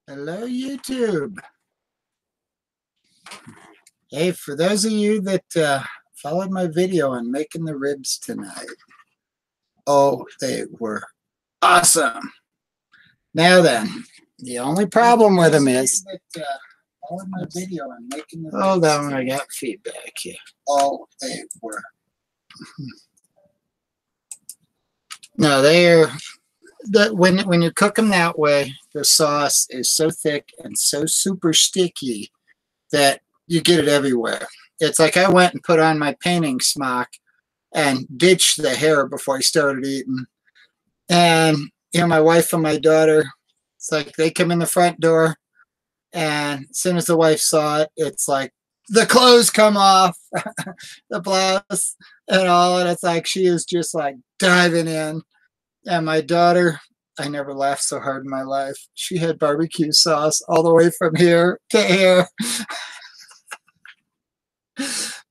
Hello, YouTube. Hey, for those of you that followed my video on making the ribs tonight, oh, they were awesome. Now then, the only problem with them is, followed my video on making the hold on, I got feedback here. Oh, they were. No, they're. When you cook them that way, the sauce is so thick and so super sticky that you get it everywhere. It's like I went and put on my painting smock and ditched the hair before I started eating. And you know, my wife and my daughter, it's like they come in the front door, and as soon as the wife saw it, it's like the clothes come off, the blouse and all, and it's like she is just like diving in. And my daughter, I never laughed so hard in my life. She had barbecue sauce all the way from here to here.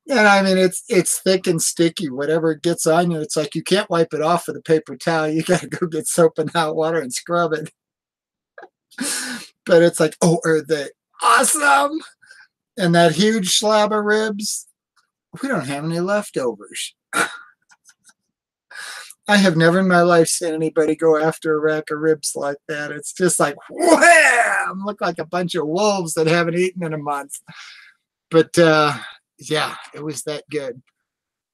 And I mean, it's thick and sticky. Whatever it gets on you, it's like you can't wipe it off with a paper towel. You got to go get soap and hot water and scrub it. But it's like, oh, are they awesome? And that huge slab of ribs, we don't have any leftovers. I have never in my life seen anybody go after a rack of ribs like that. It's just like, wham! Look like a bunch of wolves that haven't eaten in a month. But yeah, it was that good.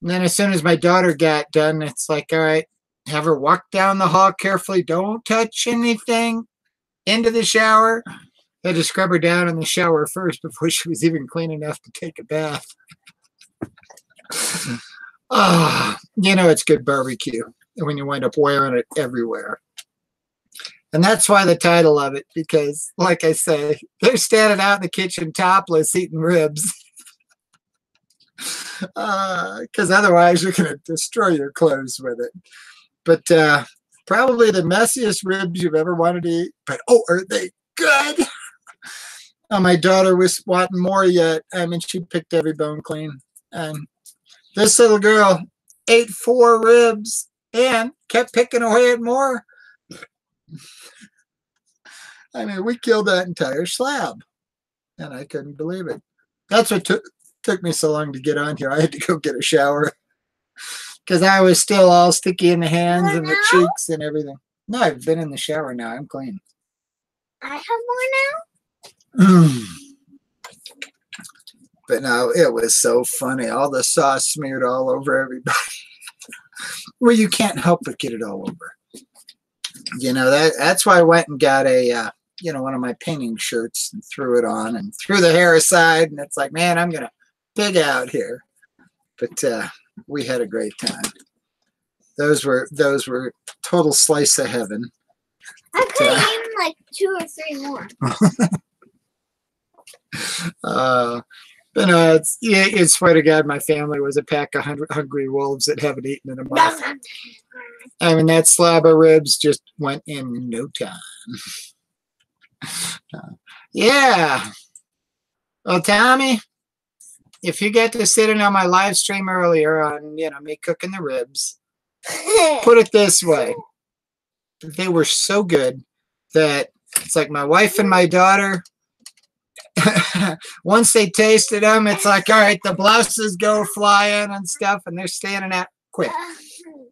And then as soon as my daughter got done, it's like, all right, have her walk down the hall carefully. Don't touch anything. Into the shower. I had to scrub her down in the shower first before she was even clean enough to take a bath. Oh, you know it's good barbecue when you wind up wearing it everywhere. And that's why the title of it, because like I say, they're standing out in the kitchen topless eating ribs. Because otherwise you're going to destroy your clothes with it. But probably the messiest ribs you've ever wanted to eat. But oh, are they good? My daughter was wanting more yet. I mean, she picked every bone clean. And this little girl ate 4 ribs and kept picking away at more. I mean, we killed that entire slab. And I couldn't believe it. That's what took me so long to get on here. I had to go get a shower. Because I was still all sticky in the hands and the cheeks and everything. No, I've been in the shower now. I'm clean. I have more now? But no, it was so funny. All the sauce smeared all over everybody. Well, you can't help but get it all over. You know, that's why I went and got a, you know, one of my painting shirts and threw it on and threw the hair aside. And it's like, man, I'm going to pig out here. But we had a great time. Those were total slice of heaven. I could eat like 2 or 3 more. But no, it's swear to God, my family was a pack of hungry wolves that haven't eaten in a month. I mean, that slab of ribs just went in no time. Yeah. Well, Tommy, if you get to sit in on my live stream earlier on, you know, me cooking the ribs, put it this way. They were so good that it's like my wife and my daughter, once they tasted them, it's like, all right, the blouses go flying and stuff, and they're standing out quick.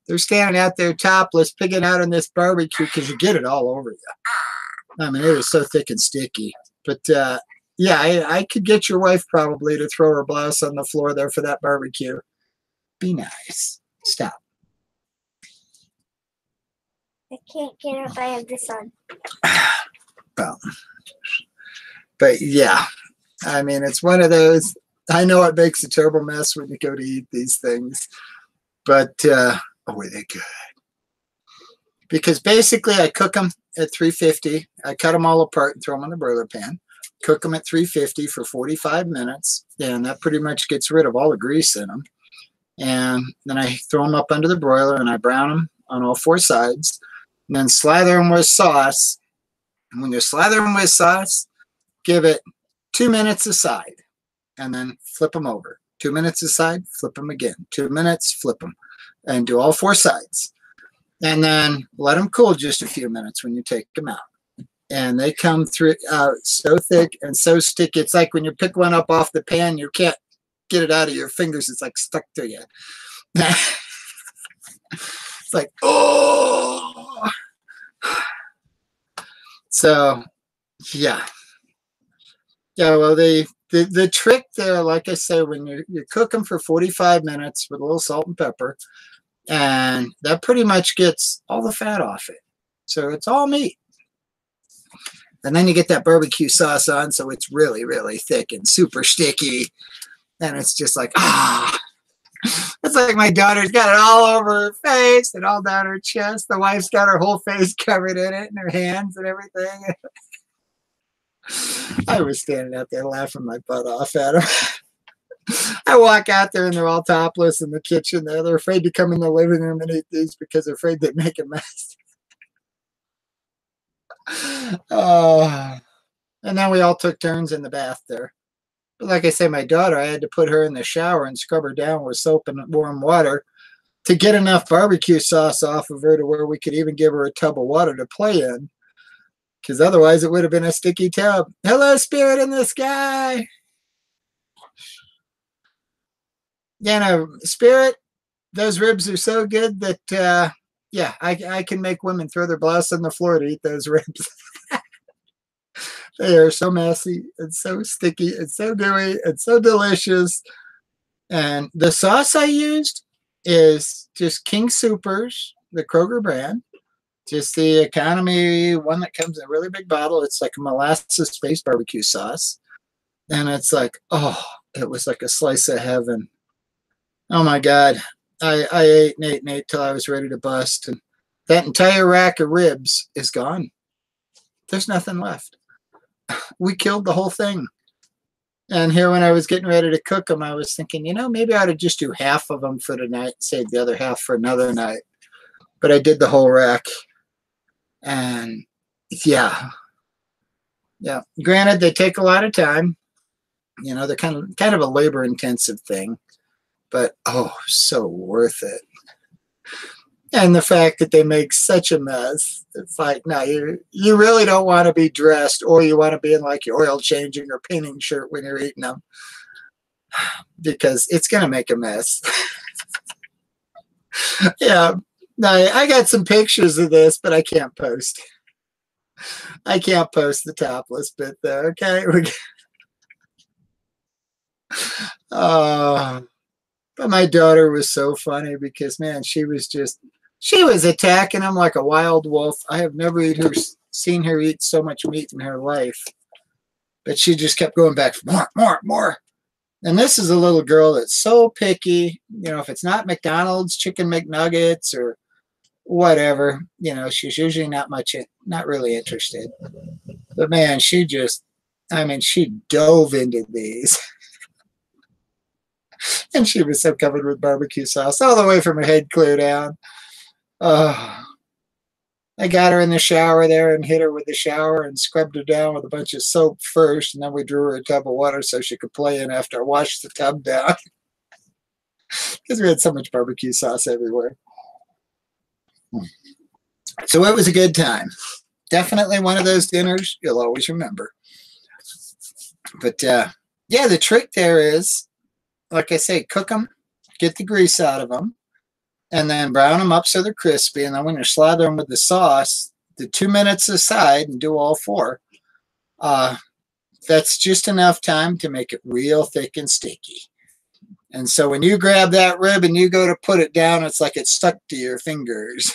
They're standing out there topless, pigging out on this barbecue because you get it all over you. I mean, it was so thick and sticky. But yeah, I could get your wife probably to throw her blouse on the floor there for that barbecue. Be nice. Stop. I can't get it if I have this on. Well, but yeah, I mean, it's one of those. I know it makes a terrible mess when you go to eat these things, but oh, were they good? Because basically, I cook them at 350. I cut them all apart and throw them in the broiler pan. Cook them at 350 for 45 minutes, and that pretty much gets rid of all the grease in them. And then I throw them up under the broiler, and I brown them on all 4 sides, and then slather them with sauce. And when you slather them with sauce, give it 2 minutes aside, and then flip them over. 2 minutes aside, flip them again. 2 minutes, flip them, and do all 4 sides. And then let them cool just a few minutes when you take them out. and they come through so thick and so sticky. It's like when you pick one up off the pan, you can't get it out of your fingers. It's like stuck to you. It's like, oh. So, yeah. Yeah, well, the trick there, like I say, when you cook them for 45 minutes with a little salt and pepper, and that pretty much gets all the fat off it. So it's all meat. And then you get that barbecue sauce on, so it's really, really thick and super sticky. And it's just like, it's like my daughter's got it all over her face and all down her chest. The wife's got her whole face covered in it and her hands and everything. I was standing out there laughing my butt off at her. I walk out there and they're all topless in the kitchen. They're afraid to come in the living room and eat these because they're afraid they make a mess. And then we all took turns in the bath there. But like I say, my daughter, I had to put her in the shower and scrub her down with soap and warm water to get enough barbecue sauce off of her to where we could even give her a tub of water to play in. Because otherwise it would have been a sticky tub. Hello, spirit in the sky. You know, spirit, those ribs are so good that, yeah, I can make women throw their blouse on the floor to eat those ribs. They are so messy and so sticky and so gooey and so delicious. And the sauce I used is just King Soopers, the Kroger brand. Just the economy one that comes in a really big bottle. It's like a molasses-based barbecue sauce. And it's like, oh, it was like a slice of heaven. Oh, my God. I ate and ate and ate till I was ready to bust. And that entire rack of ribs is gone. There's nothing left. We killed the whole thing. And here when I was getting ready to cook them, I was thinking, you know, maybe I ought to just do half of them for tonight and save the other half for another night. But I did the whole rack. And yeah. Granted, they take a lot of time. You know, they're kind of a labor-intensive thing. But, oh, so worth it. And the fact that they make such a mess, it's like, no, you really don't want to be dressed, or you want to be in like your oil changing or painting shirt when you're eating them, because it's going to make a mess. Yeah, no, I got some pictures of this, but I can't post. I can't post the topless bit there, okay? But my daughter was so funny because, man, she was attacking him like a wild wolf. I have never seen her eat so much meat in her life. But she just kept going back for more, more, more. And this is a little girl that's so picky. You know, if it's not McDonald's chicken McNuggets or whatever, you know, she's usually not really interested. But man, she dove into these. And she was so covered with barbecue sauce all the way from her head clear down. I got her in the shower there and hit her with the shower and scrubbed her down with a bunch of soap first, and then we drew her a tub of water so she could play in after I washed the tub down. Because we had so much barbecue sauce everywhere. So it was a good time. Definitely one of those dinners you'll always remember. But yeah, the trick there is, like I say, cook them, get the grease out of them, and then brown them up so they're crispy. And then when you slather them with the sauce, the 2 minutes aside and do all four. That's just enough time to make it real thick and sticky. And so when you grab that rib and you go to put it down, it's like it's stuck to your fingers.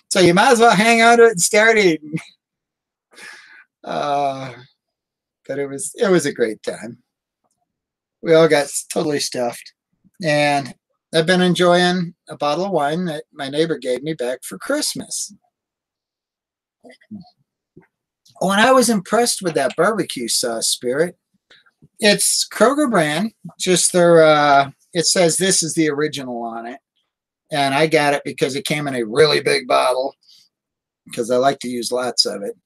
So you might as well hang on to it and start eating. But it was a great time. We all got totally stuffed. And I've been enjoying a bottle of wine that my neighbor gave me back for Christmas. Oh, and I was impressed with that barbecue sauce, Spirit. It's Kroger brand, just their, it says this is the original on it. And I got it because it came in a really big bottle because I like to use lots of it.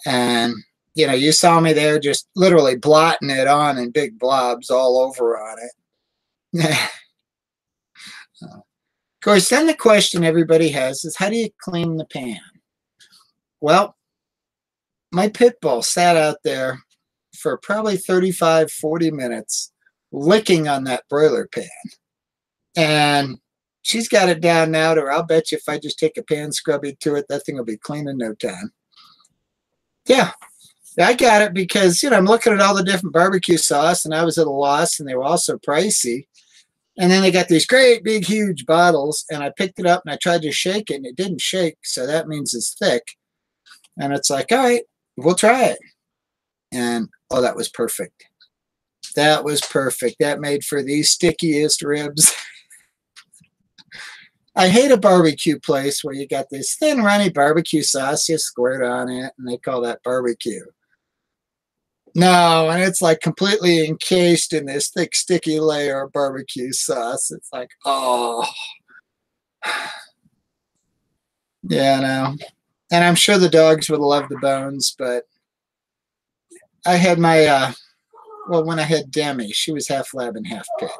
And, you know, you saw me there just literally blotting it on in big blobs all over on it. Of course, then the question everybody has is, how do you clean the pan? Well, my pit bull sat out there for probably 35, 40 minutes licking on that broiler pan. And she's got it down now to where I'll bet you if I just take a pan scrubby to it, that thing will be clean in no time. Yeah, I got it because, you know, I'm looking at all the different barbecue sauce and I was at a loss and they were also pricey. And then they got these great big huge bottles and I picked it up and I tried to shake it and it didn't shake. So that means it's thick. And it's like, all right, we'll try it. And oh, that was perfect. That was perfect. That made for the stickiest ribs. I hate a barbecue place where you got this thin runny barbecue sauce you squirt on it and they call that barbecue. No, and it's like completely encased in this thick, sticky layer of barbecue sauce. It's like, oh. Yeah, no. And I'm sure the dogs would love the bones, but I had my, well, when I had Demi, she was half lab and half pit.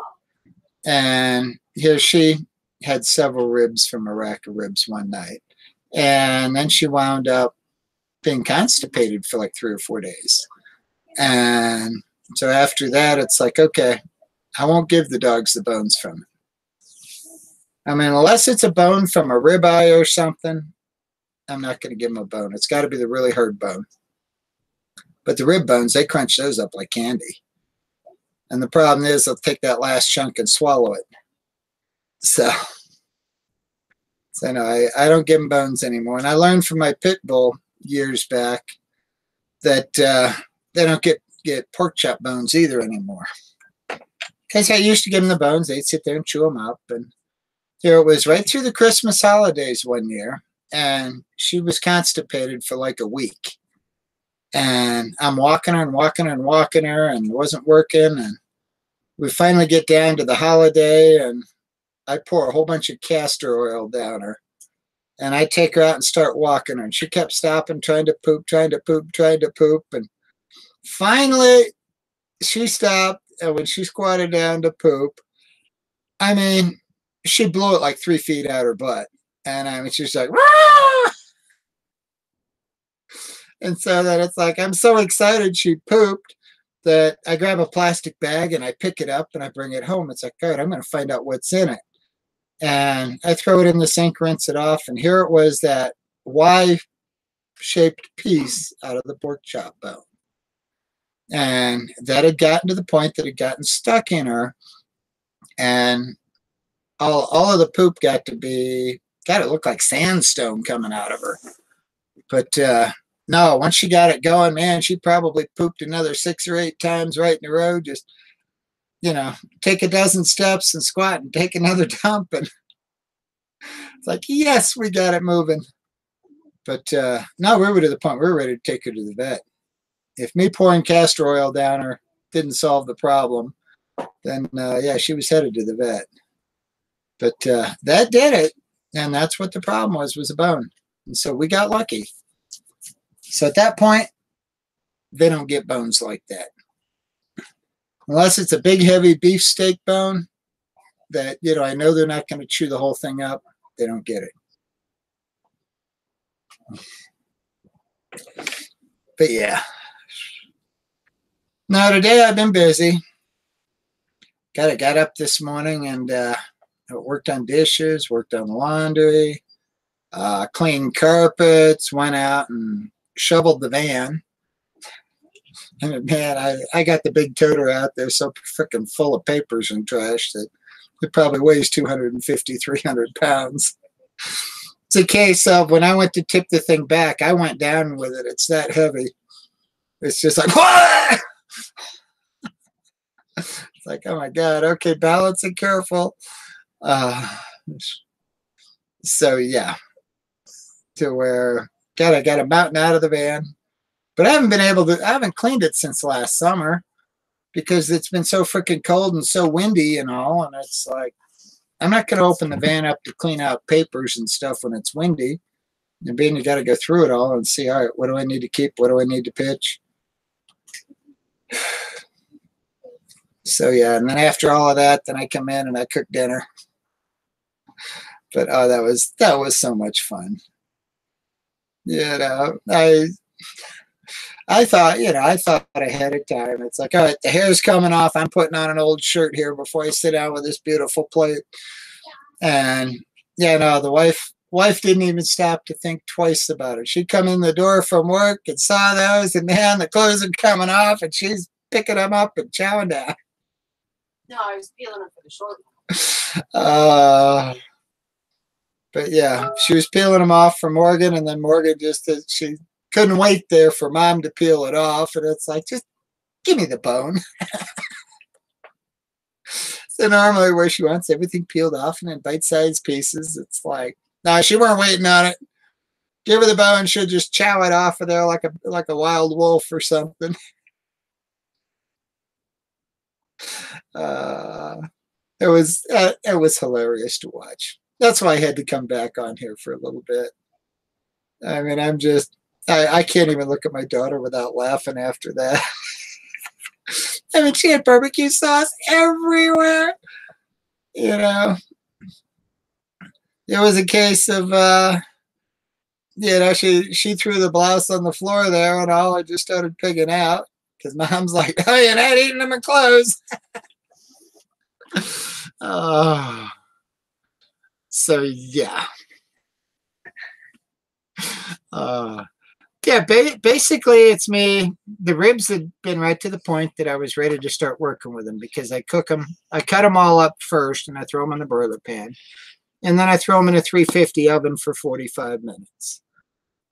And here she had several ribs from a rack of ribs one night. And then she wound up being constipated for like 3 or 4 days. And so after that, it's like, okay, I won't give the dogs the bones from it. I mean, unless it's a bone from a ribeye or something, I'm not going to give them a bone. It's got to be the really hard bone. But the rib bones, they crunch those up like candy. And the problem is they'll take that last chunk and swallow it. So no, I don't give them bones anymore. And I learned from my pit bull years back that they don't get pork chop bones either anymore. Because I used to give them the bones. They'd sit there and chew them up. And here it was right through the Christmas holidays one year. And she was constipated for like a week. And I'm walking her and walking her and walking her and it wasn't working. And we finally get down to the holiday and I pour a whole bunch of castor oil down her. And I take her out and start walking her. And she kept stopping, trying to poop, trying to poop, trying to poop. And finally, she stopped. And when she squatted down to poop, I mean, she blew it like 3 feet out her butt. And I mean, she's like, "Wah!" And so then it's like, I'm so excited she pooped that I grab a plastic bag and I pick it up and I bring it home. It's like, God, I'm going to find out what's in it. And I throw it in the sink, rinse it off. And here it was, that Y-shaped piece out of the pork chop bone. And that had gotten to the point that it had gotten stuck in her. And all of the poop got to be, God, it looked like sandstone coming out of her. But no, once she got it going, man, she probably pooped another 6 or 8 times right in a row. Just, you know, take a dozen steps and squat and take another dump. And it's like, yes, we got it moving. But no, we were to the point we were ready to take her to the vet. If me pouring castor oil down her didn't solve the problem, then yeah, she was headed to the vet. But that did it. And that's what the problem was a bone. And so we got lucky. So at that point, they don't get bones like that. Unless it's a big, heavy beef steak bone that, you know, I know they're not going to chew the whole thing up. They don't get it. But yeah. Now today I've been busy. Got up this morning and worked on dishes, worked on laundry, cleaned carpets, went out and shoveled the van. And man, I got the big toter out there so freaking full of papers and trash that it probably weighs 250, 300 pounds. It's a case of when I went to tip the thing back, I went down with it. It's that heavy. It's just like, what? It's like, oh my God, okay, balance and careful. So yeah, to where, God, I got a mountain out of the van, but I haven't cleaned it since last summer because it's been so freaking cold and so windy and all. And it's like, I'm not going to open the van up to clean out papers and stuff when it's windy. And being, you got to go through it all and see, all right, what do I need to keep? What do I need to pitch? So yeah, and then after all of that, then I come in and I cook dinner. But oh, that was so much fun. You know, I thought, I thought ahead of time. It's like, all right, the hair's coming off. I'm putting on an old shirt here before I sit down with this beautiful plate. And no, the wife didn't even stop to think twice about it. She'd come in the door from work and saw those, and man, the clothes are coming off, and she's picking them up and chowing down. No, I was peeling them for the short one. But yeah, she was peeling them off for Morgan, and then Morgan she couldn't wait there for Mom to peel it off, and it's like, just give me the bone. So normally where she wants everything peeled off and in bite-sized pieces, it's like, no, she weren't waiting on it. Give her the bone, she'll just chow it off of there like a wild wolf or something. It was hilarious to watch. That's why I had to come back on here for a little bit. I mean, I can't even look at my daughter without laughing after that. I mean, she had barbecue sauce everywhere. You know, it was a case of, she threw the blouse on the floor there, and all I just started pigging out because Mom's like, "Oh, you're not eating them in clothes." So yeah. Basically it's me. The ribs had been right to the point that I was ready to start working with them because I cook them. I cut them all up first and I throw them in the broiler pan. And then I throw them in a 350 oven for 45 minutes.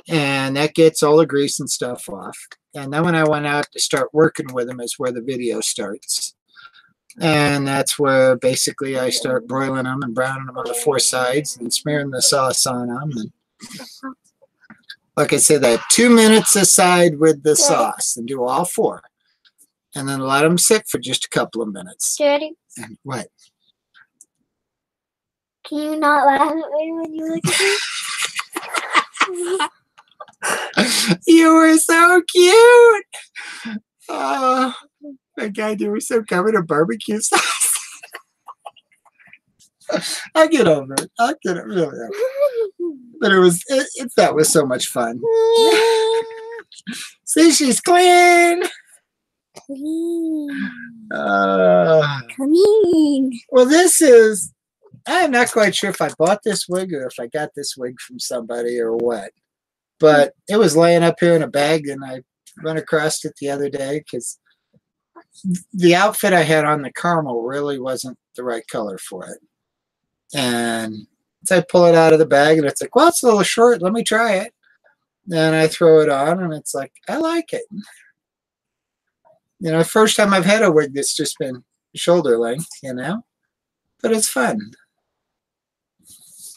And that gets all the grease and stuff off. And then when I went out to start working with them is where the video starts. And that's where basically I start broiling them and browning them on the 4 sides and smearing the sauce on them. And like I said, that 2 minutes aside with the sauce and do all 4. And then let them sit for just a couple of minutes. Daddy? And what? Can you not laugh at me when you look at me? You were so cute. My God, you were so covered in barbecue sauce. I'll get over it. I'll get it really over. But that was so much fun. See, she's clean. Clean. Well, I'm not quite sure if I bought this wig or if I got this wig from somebody or what. But it was laying up here in a bag, and I run across it the other day because the outfit I had on the caramel really wasn't the right color for it. And so I pull it out of the bag, and it's like, well, it's a little short. Let me try it. Then I throw it on, and it's like, I like it. First time I've had a wig that's just been shoulder length, but it's fun.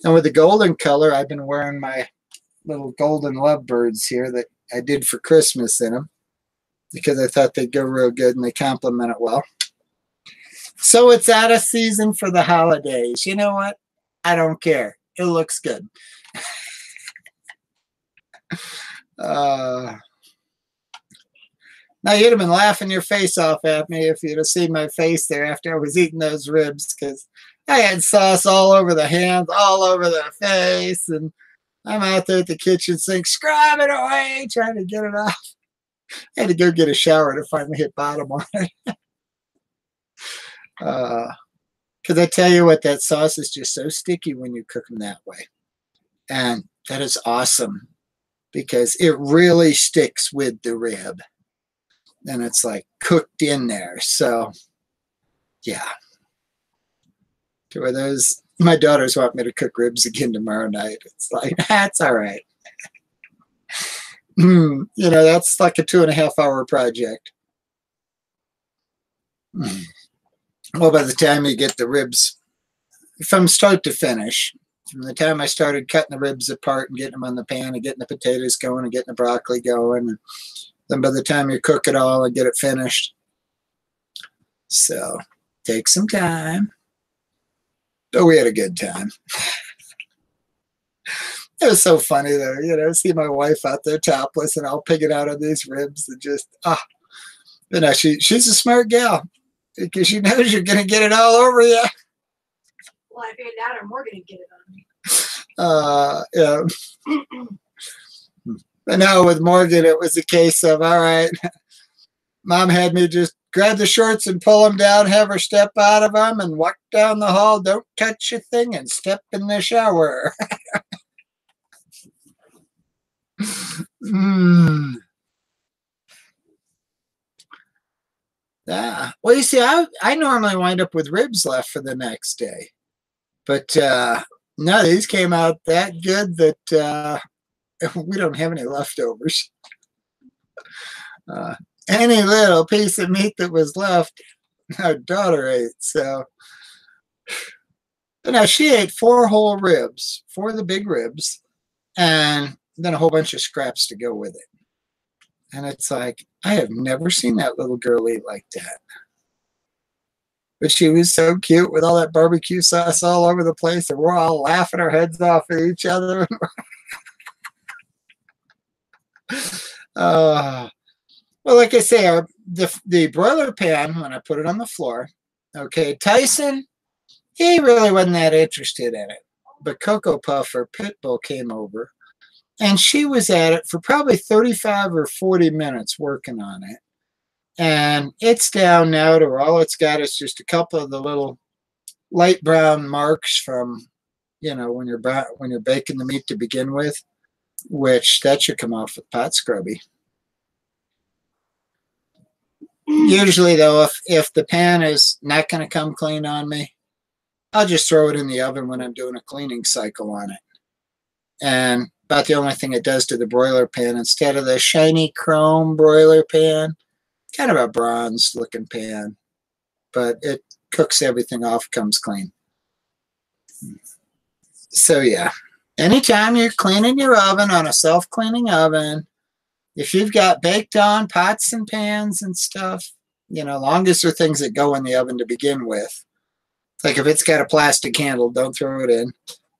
And with the golden color, I've been wearing my little golden lovebirds here that I did for Christmas in them because I thought they'd go real good and they complement it well. So it's out of season for the holidays. You know what? I don't care. It looks good. Now, you'd have been laughing your face off at me if you'd have seen my face there after I was eating those ribs because I had sauce all over the hands, all over the face, and I'm out there at the kitchen sink, scrub it away, trying to get it off. I had to go get a shower to finally hit bottom on it. Because I tell you what, that sauce is just so sticky when you cook them that way. And that is awesome because it really sticks with the rib. And it's like cooked in there. So, yeah. To those, my daughters want me to cook ribs again tomorrow night. It's like, that's all right. That's like a 2.5-hour project. Well, by the time you get the ribs, from start to finish, from the time I started cutting the ribs apart and getting them on the pan and getting the potatoes going and getting the broccoli going, and then by the time you cook it all and get it finished. So, take some time. But we had a good time. It was so funny though, see my wife out there topless and all pigging out on these ribs and just, But now she's a smart gal because she knows you're going to get it all over you. Well, I figured out or Morgan would get it on me. Yeah. But no, with Morgan, it was a case of, all right, Mom had me just grab the shorts and pull them down, have her step out of them and walk down the hall. Don't touch a thing and step in the shower. Yeah. Well, you see, I normally wind up with ribs left for the next day. But no, these came out that good that we don't have any leftovers. Any little piece of meat that was left, our daughter ate. So, but now she ate 4 whole ribs, 4 of the big ribs, and then a whole bunch of scraps to go with it. And it's like, I have never seen that little girl eat like that. But she was so cute with all that barbecue sauce all over the place, and we're all laughing our heads off at each other. Well, like I say, the broiler pan, when I put it on the floor, okay, Tyson, he really wasn't that interested in it. But Cocoa Puff, or Pitbull, came over, and she was at it for probably 35 or 40 minutes working on it. And it's down now to where all it's got is just a couple of the little light brown marks from, you know, when you're baking the meat to begin with, which that should come off with pot scrubby. Usually, though, if the pan is not going to come clean on me, I'll just throw it in the oven when I'm doing a cleaning cycle on it. And about the only thing it does to the broiler pan, instead of the shiny chrome broiler pan, kind of a bronze looking pan, but it cooks everything off, comes clean. So yeah, anytime you're cleaning your oven on a self-cleaning oven, if you've got baked on pots and pans and stuff, you know, long as they're things that go in the oven to begin with. Like if it's got a plastic handle, don't throw it in.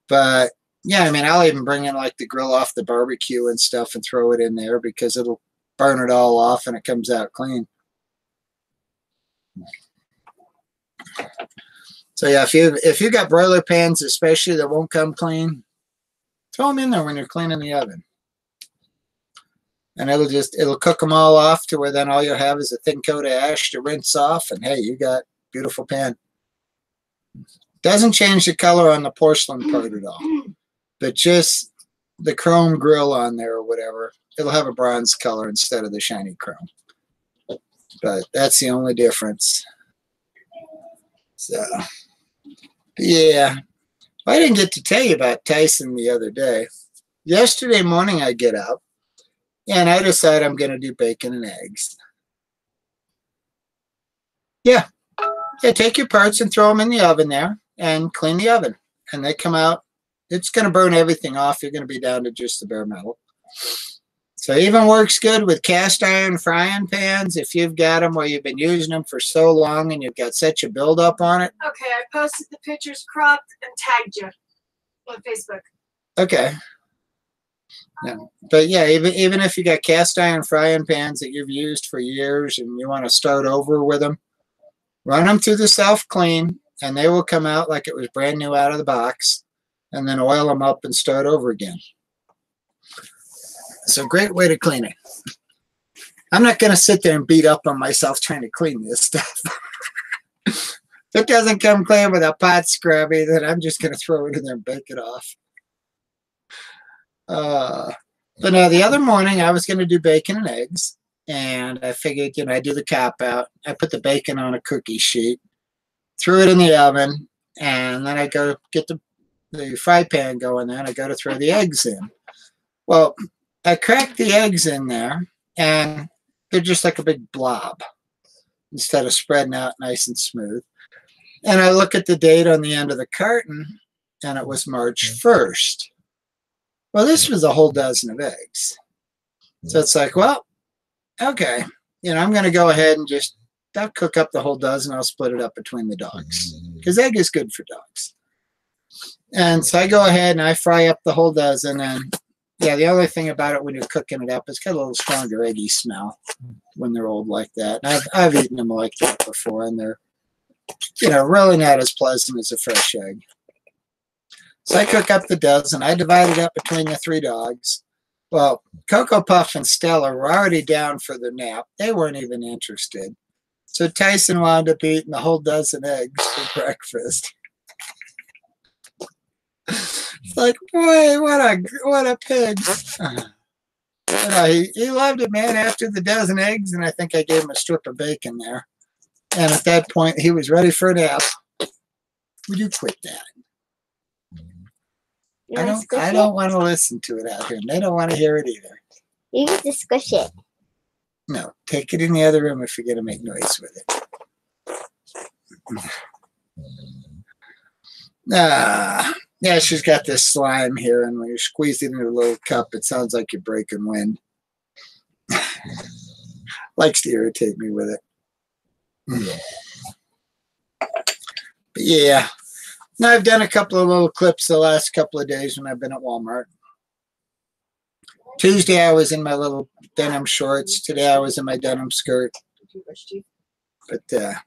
But yeah, I mean, I'll even bring in like the grill off the barbecue and stuff and throw it in there because it'll burn it all off and it comes out clean. So yeah, if you got broiler pans especially that won't come clean, throw them in there when you're cleaning the oven. And it'll cook them all off to where then all you'll have is a thin coat of ash to rinse off, and hey, you got a beautiful pan. Doesn't change the color on the porcelain part at all, but just the chrome grill on there or whatever, it'll have a bronze color instead of the shiny chrome. But that's the only difference. So, yeah. I didn't get to tell you about Tyson the other day. Yesterday morning I get up, and I decide I'm going to do bacon and eggs. Yeah. Yeah, take your parts and throw them in the oven there and clean the oven. And they come out. It's going to burn everything off. You're going to be down to just the bare metal. So it even works good with cast iron frying pans if you've got them where you've been using them for so long and you've got such a buildup on it. Okay, I posted the pictures cropped and tagged you on Facebook. Okay. Yeah. But yeah, even if you got cast iron frying pans that you've used for years and you want to start over with them, run them through the self-clean and they will come out like it was brand new out of the box, and then oil them up and start over again. It's a great way to clean it. I'm not going to sit there and beat up on myself trying to clean this stuff. If it doesn't come clean with a pot scrubby, then I'm just going to throw it in there and bake it off. But no, the other morning I was going to do bacon and eggs, and I figured, you know, I do the cop out. I put the bacon on a cookie sheet, threw it in the oven, and then I go get the fry pan going there, and I go to throw the eggs in. Well, I cracked the eggs in there, and they're just like a big blob instead of spreading out nice and smooth. And I look at the date on the end of the carton, and it was March 1st. Well, this was a whole dozen of eggs. So it's like, well, okay, you know, I'm going to go ahead and I'll cook up the whole dozen. I'll split it up between the dogs because egg is good for dogs. And so I go ahead and I fry up the whole dozen. And yeah, the only thing about it when you're cooking it up, it's got a little stronger eggy smell when they're old like that. And I've eaten them like that before, and they're, you know, really not as pleasant as a fresh egg. So I cook up the dozen. I divide it up between the 3 dogs. Well, Cocoa Puff and Stella were already down for the nap. They weren't even interested. So Tyson wound up eating a whole dozen eggs for breakfast. It's like, boy, what a pig. He loved it, man, after the dozen eggs, and I think I gave him a strip of bacon there. And at that point, he was ready for a nap. Would you quit that? I don't want to listen to it out here, and they don't want to hear it either. You get to squish it. No, take it in the other room if you're going to make noise with it. Yeah, she's got this slime here, and when you squeeze it into a little cup, it sounds like you're breaking wind. Likes to irritate me with it. But yeah, now I've done a couple of little clips the last couple of days when I've been at Walmart. Tuesday I was in my little denim shorts. Today I was in my denim skirt. But yeah.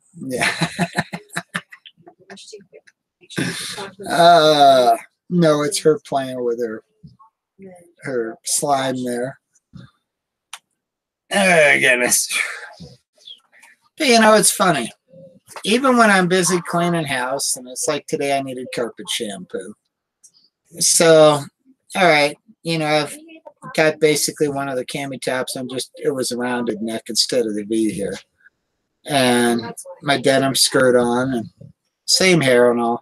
No, it's her playing with her slime there. Oh goodness. But you know, it's funny. Even when I'm busy cleaning house, and it's like today I needed carpet shampoo. So, all right, you know, I've got basically one of the cami tops. It was a rounded neck instead of the V here. And my denim skirt on, and same hair and all.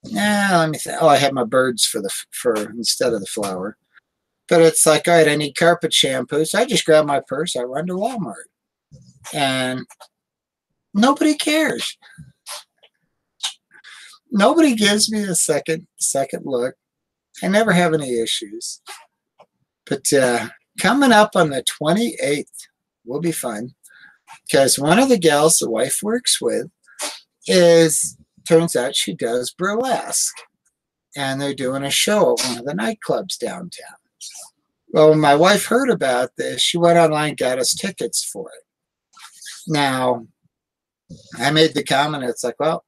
Yeah, let me think. Oh, I have my birds for instead of the flower. But it's like, all right, I need carpet shampoo. So I just grab my purse. I run to Walmart. And nobody cares. Nobody gives me a second look. I never have any issues. But coming up on the 28th will be fun. Because one of the gals the wife works with turns out she does burlesque. And they're doing a show at one of the nightclubs downtown. Well, when my wife heard about this, she went online and got us tickets for it. Now, I made the comment, it's like, well,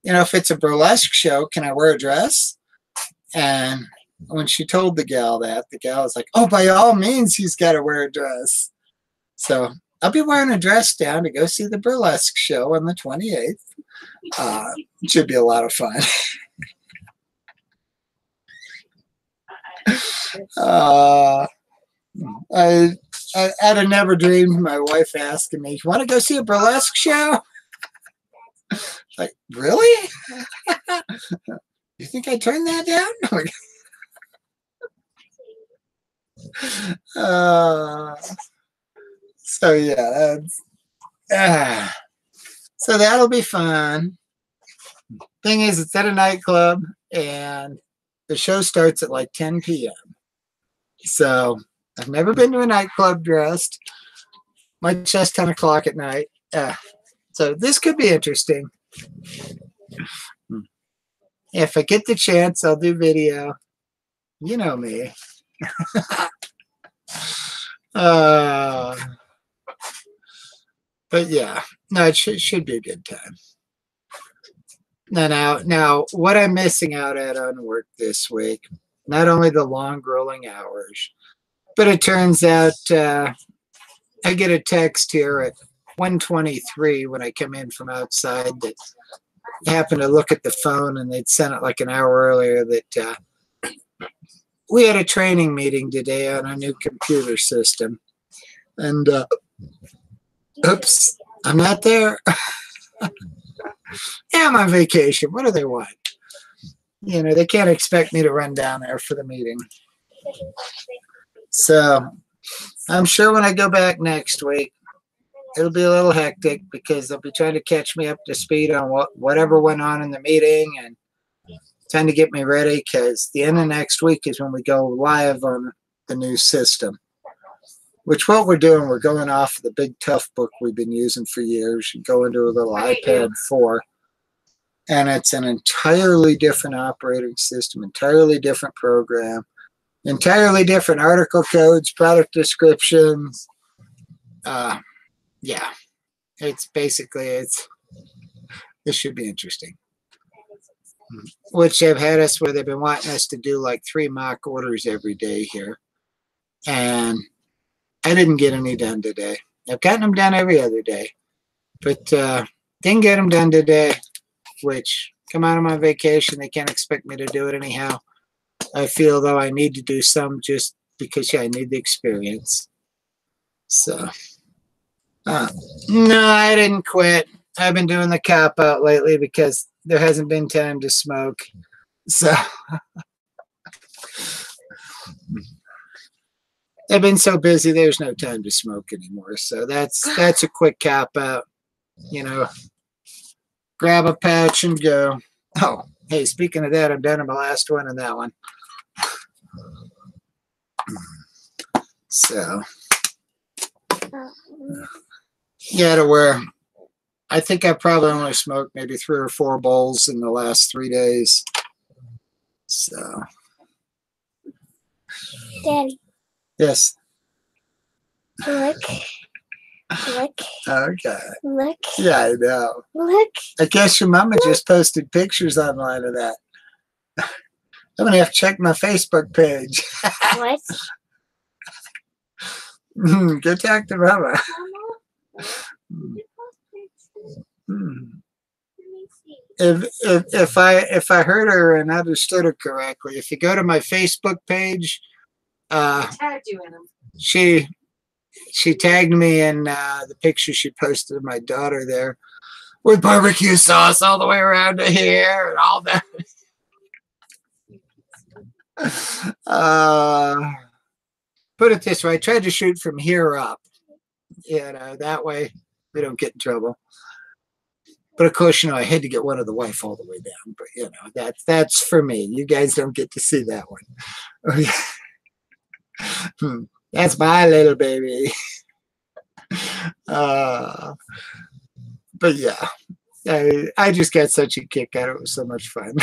you know, if it's a burlesque show, can I wear a dress? And when she told the gal that, the gal was like, oh, by all means, he's got to wear a dress. So I'll be wearing a dress down to go see the burlesque show on the 28th. It should be a lot of fun. I'd have never dreamed my wife asking me, you want to go see a burlesque show? Like, really? You think I turned that down? So yeah, so that'll be fun. Thing is, it's at a nightclub, and the show starts at like 10 p.m. So I've never been to a nightclub dressed, much less 10 o'clock at night. So this could be interesting. If I get the chance, I'll do video. You know me. But yeah, no, it should be a good time. Now, what I'm missing out at on work this week, not only the long, grueling hours, but it turns out I get a text here at 1:23 when I come in from outside that happened to look at the phone, and they'd sent it like an hour earlier that we had a training meeting today on a new computer system. And oops, I'm not there. Yeah, I'm on vacation. What do they want? You know, they can't expect me to run down there for the meeting. So I'm sure when I go back next week, it'll be a little hectic because they'll be trying to catch me up to speed on whatever went on in the meeting and trying to get me ready, because the end of next week is when we go live on the new system. Which what we're doing, we're going off the big tough book we've been using for years and go into a little iPad 4. And it's an entirely different operating system, entirely different program, entirely different article codes, product descriptions. Yeah, it's basically, this should be interesting. which they've had us where they've been wanting us to do like 3 mock orders every day here. And I didn't get any done today. I've gotten them done every other day, but didn't get them done today, which come out of my vacation. They can't expect me to do it anyhow. I feel though I need to do some just because I need the experience. So, no, I didn't quit. I've been doing the cop out lately because there hasn't been time to smoke. So, I've been so busy, there's no time to smoke anymore. So that's a quick cop out. You know, grab a pouch and go. Oh, hey, speaking of that, I'm done on my last one and that one. So, yeah, to where I think I probably only smoked maybe 3 or 4 bowls in the last 3 days. So, Daddy, yes. look. Look. Okay. Look. Yeah, I know. Look. I guess your mama just posted pictures online of that. I'm gonna have to check my Facebook page. What? Go talk to mama. If I heard her and understood her correctly, if you go to my Facebook page, I tagged you in them. she tagged me in the picture she posted of my daughter there with barbecue sauce all the way around to here and all that. Put it this way, I tried to shoot from here up. You know, that way we don't get in trouble. But of course, you know, I had to get one of the wife all the way down. But you know, that's for me. You guys don't get to see that one. That's my little baby. But yeah, I just got such a kick out of it. It was so much fun.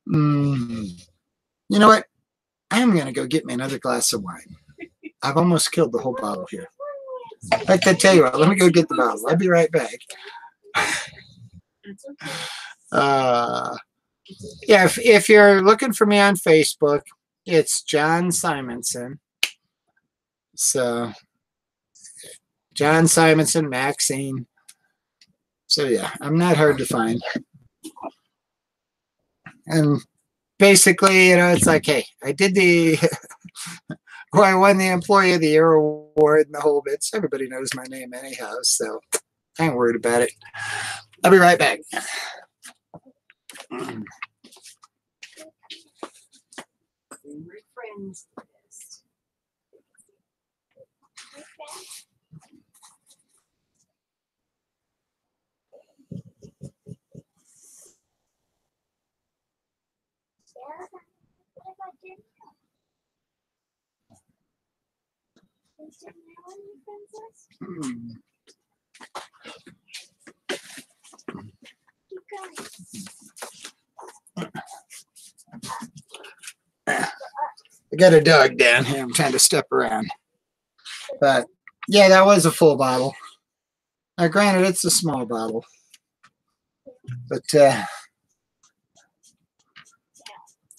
You know what? I'm going to go get me another glass of wine. I've almost killed the whole bottle here. Like I tell you what, let me go get the bottle. I'll be right back. Yeah, if you're looking for me on Facebook, it's John Simonson. So, John Simonson, Maxine. So yeah, I'm not hard to find. And basically, you know, it's like, hey, I did the, well, I won the Employee of the Year award and the whole bit. So everybody knows my name anyhow, so I ain't worried about it. I'll be right back. Friends. I got a dog down here. I'm trying to step around. But yeah, that was a full bottle. Now, granted, it's a small bottle. But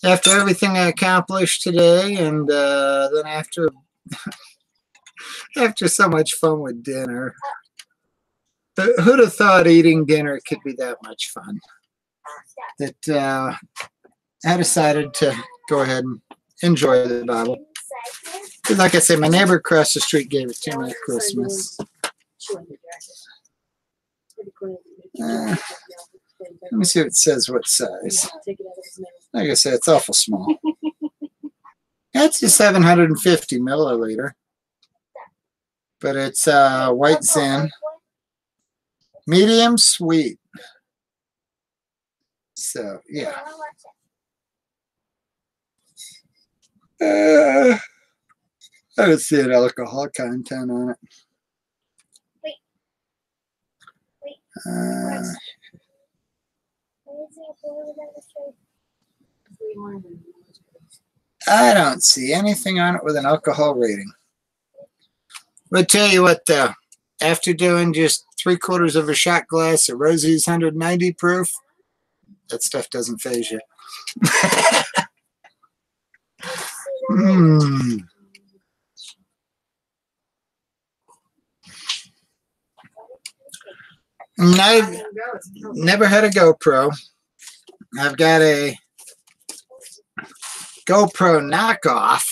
after everything I accomplished today, and then after so much fun with dinner, who'd have thought eating dinner could be that much fun? That I decided to go ahead and enjoy the bottle. Because like I said, my neighbor across the street gave it to me at Christmas. Let me see if it says what size. Like I said, it's awful small. That's a 750 milliliter. But it's white Zen. Medium sweet. So, yeah. I don't see an alcohol content on it. I don't see anything on it with an alcohol rating. But tell you what, after doing just 3/4 of a shot glass of Rosie's 190 proof, That stuff doesn't faze you. Mm. And I've never had a GoPro. I've got a GoPro knockoff.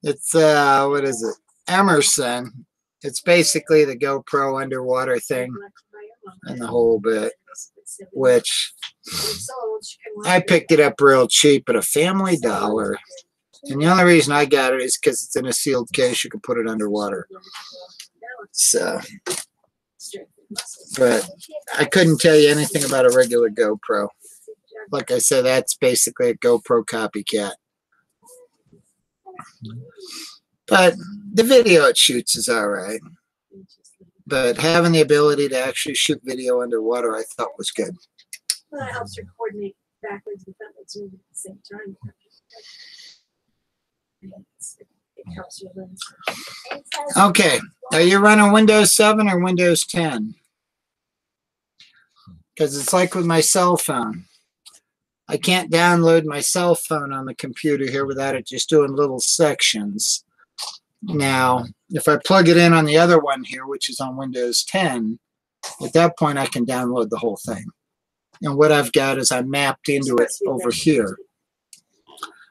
It's what is it? Emerson. It's basically the GoPro underwater thing and the whole bit, which I picked it up real cheap at a Family Dollar. And the only reason I got it is because it's in a sealed case. You can put it underwater. So, but I couldn't tell you anything about a regular GoPro. Like I said, that's basically a GoPro copycat. But the video it shoots is all right. But having the ability to actually shoot video underwater, I thought was good. Well, that helps her coordinate backwards and frontwards at the same time. It helps you learn. Okay, are you running Windows 7 or Windows 10? Because it's like with my cell phone. I can't download my cell phone on the computer here without it just doing little sections. Now, if I plug it in on the other one here, which is on Windows 10, at that point I can download the whole thing. And what I've got is I mapped into it over here.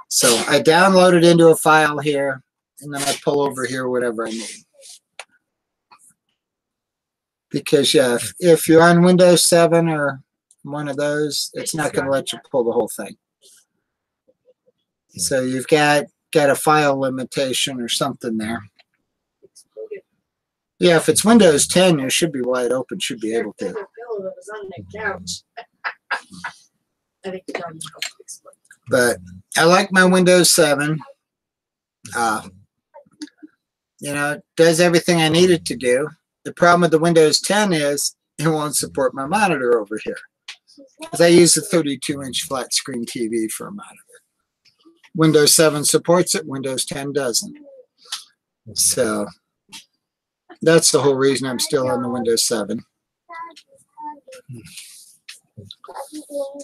So I download it into a file here, and then I pull over here whatever I need. Because yeah, if you're on Windows 7 or one of those, it's not going to let you pull the whole thing. So you've got a file limitation or something there. Yeah, if it's Windows 10, you should be wide open, should be able to. But I like my Windows 7. You know, it does everything I need it to do. The problem with the Windows 10 is it won't support my monitor over here. Because I use a 32-inch flat screen TV for a monitor. Windows 7 supports it, Windows 10 doesn't. So that's the whole reason I'm still on the Windows 7.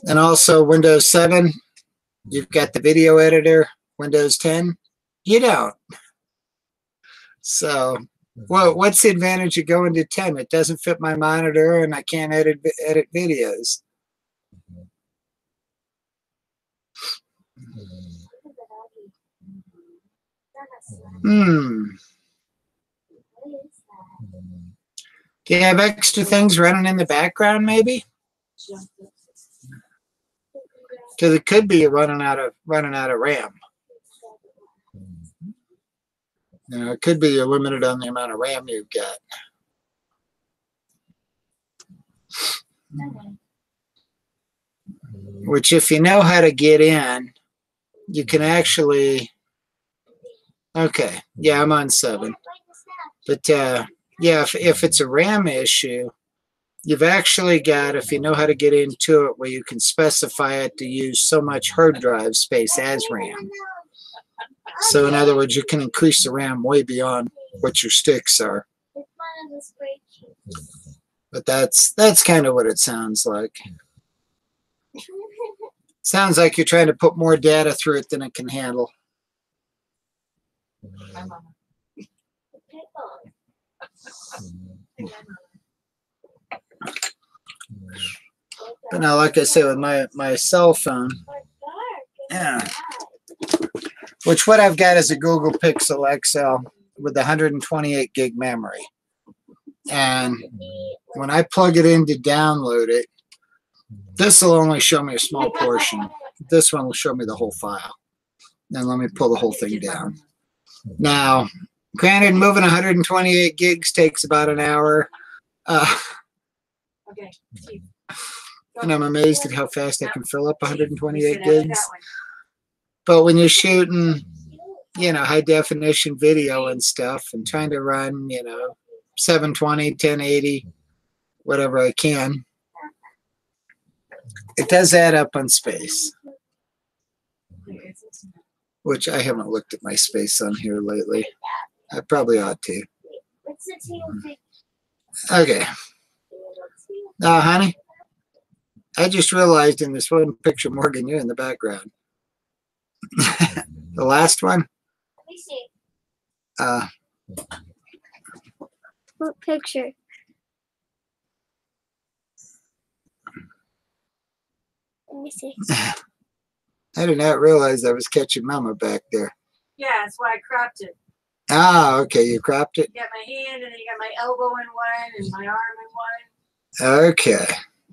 And also Windows 7, you've got the video editor. Windows 10, you don't. So well, what's the advantage of going to 10? It doesn't fit my monitor and I can't edit videos. Do you have extra things running in the background maybe? Because it could be you're running out of RAM. You know, it could be you're limited on the amount of RAM you've got. Which if you know how to get in, you can actually, okay, yeah, I'm on 7. But yeah, if it's a RAM issue, you've actually got, if you know how to get into it, where you can specify it to use so much hard drive space as RAM. So in other words, you can increase the RAM way beyond what your sticks are. But that's kind of what it sounds like. Sounds like you're trying to put more data through it than it can handle. But now, like I say, with my cell phone, yeah, which what I've got is a Google Pixel XL with 128 gig memory. And when I plug it in to download it, this will only show me a small portion. This one will show me the whole file. And let me pull the whole thing down. Now, granted, moving 128 gigs takes about an hour. And I'm amazed at how fast I can fill up 128 gigs. But when you're shooting, you know, high definition video and stuff and trying to run, you know, 720, 1080, whatever I can, it does add up on space. Which I haven't looked at my space on here lately. I probably ought to. Okay. Honey? I just realized in this one picture, Morgan, you're in the background. The last one. Let me see. What picture? Let me see. I did not realize I was catching Mama back there. Yeah, that's why I cropped it. Ah, okay, you cropped it? You got my hand, and then you got my elbow in one, and my arm in one. Okay.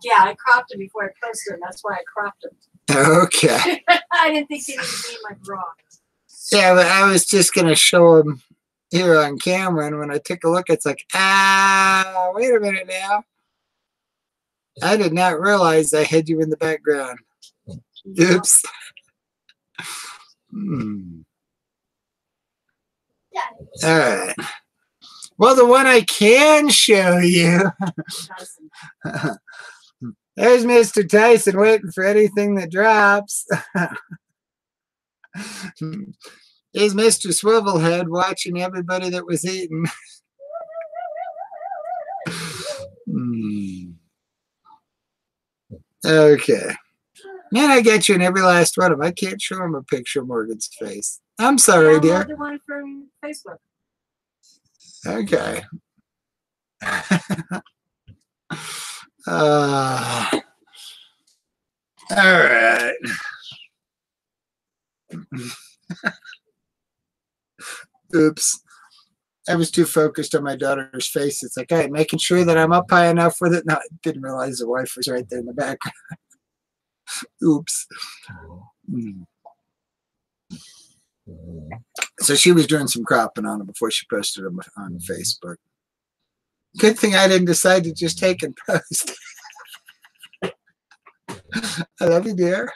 Yeah, I cropped it before I posted them. That's why I cropped them. Okay. I didn't think they needed to be like raw. Yeah, but I was just going to show him here on camera, and when I took a look, it's like, wait a minute now. I did not realize I had you in the background. Oops. All right. Well, the one I can show you. There's Mr. Tyson waiting for anything that drops. There's Mr. Swivelhead watching everybody that was eating. Okay. Man, I get you in every last one of them. I can't show him a picture of Morgan's face. I'm sorry, dear. The one from Facebook. Okay. All right. Oops. I was too focused on my daughter's face. It's like, all right, making sure that I'm up high enough with it. No, I didn't realize the wife was right there in the background. Oops. So she was doing some cropping on them before she posted them on Facebook. Good thing I didn't decide to just take and post. I love you, dear.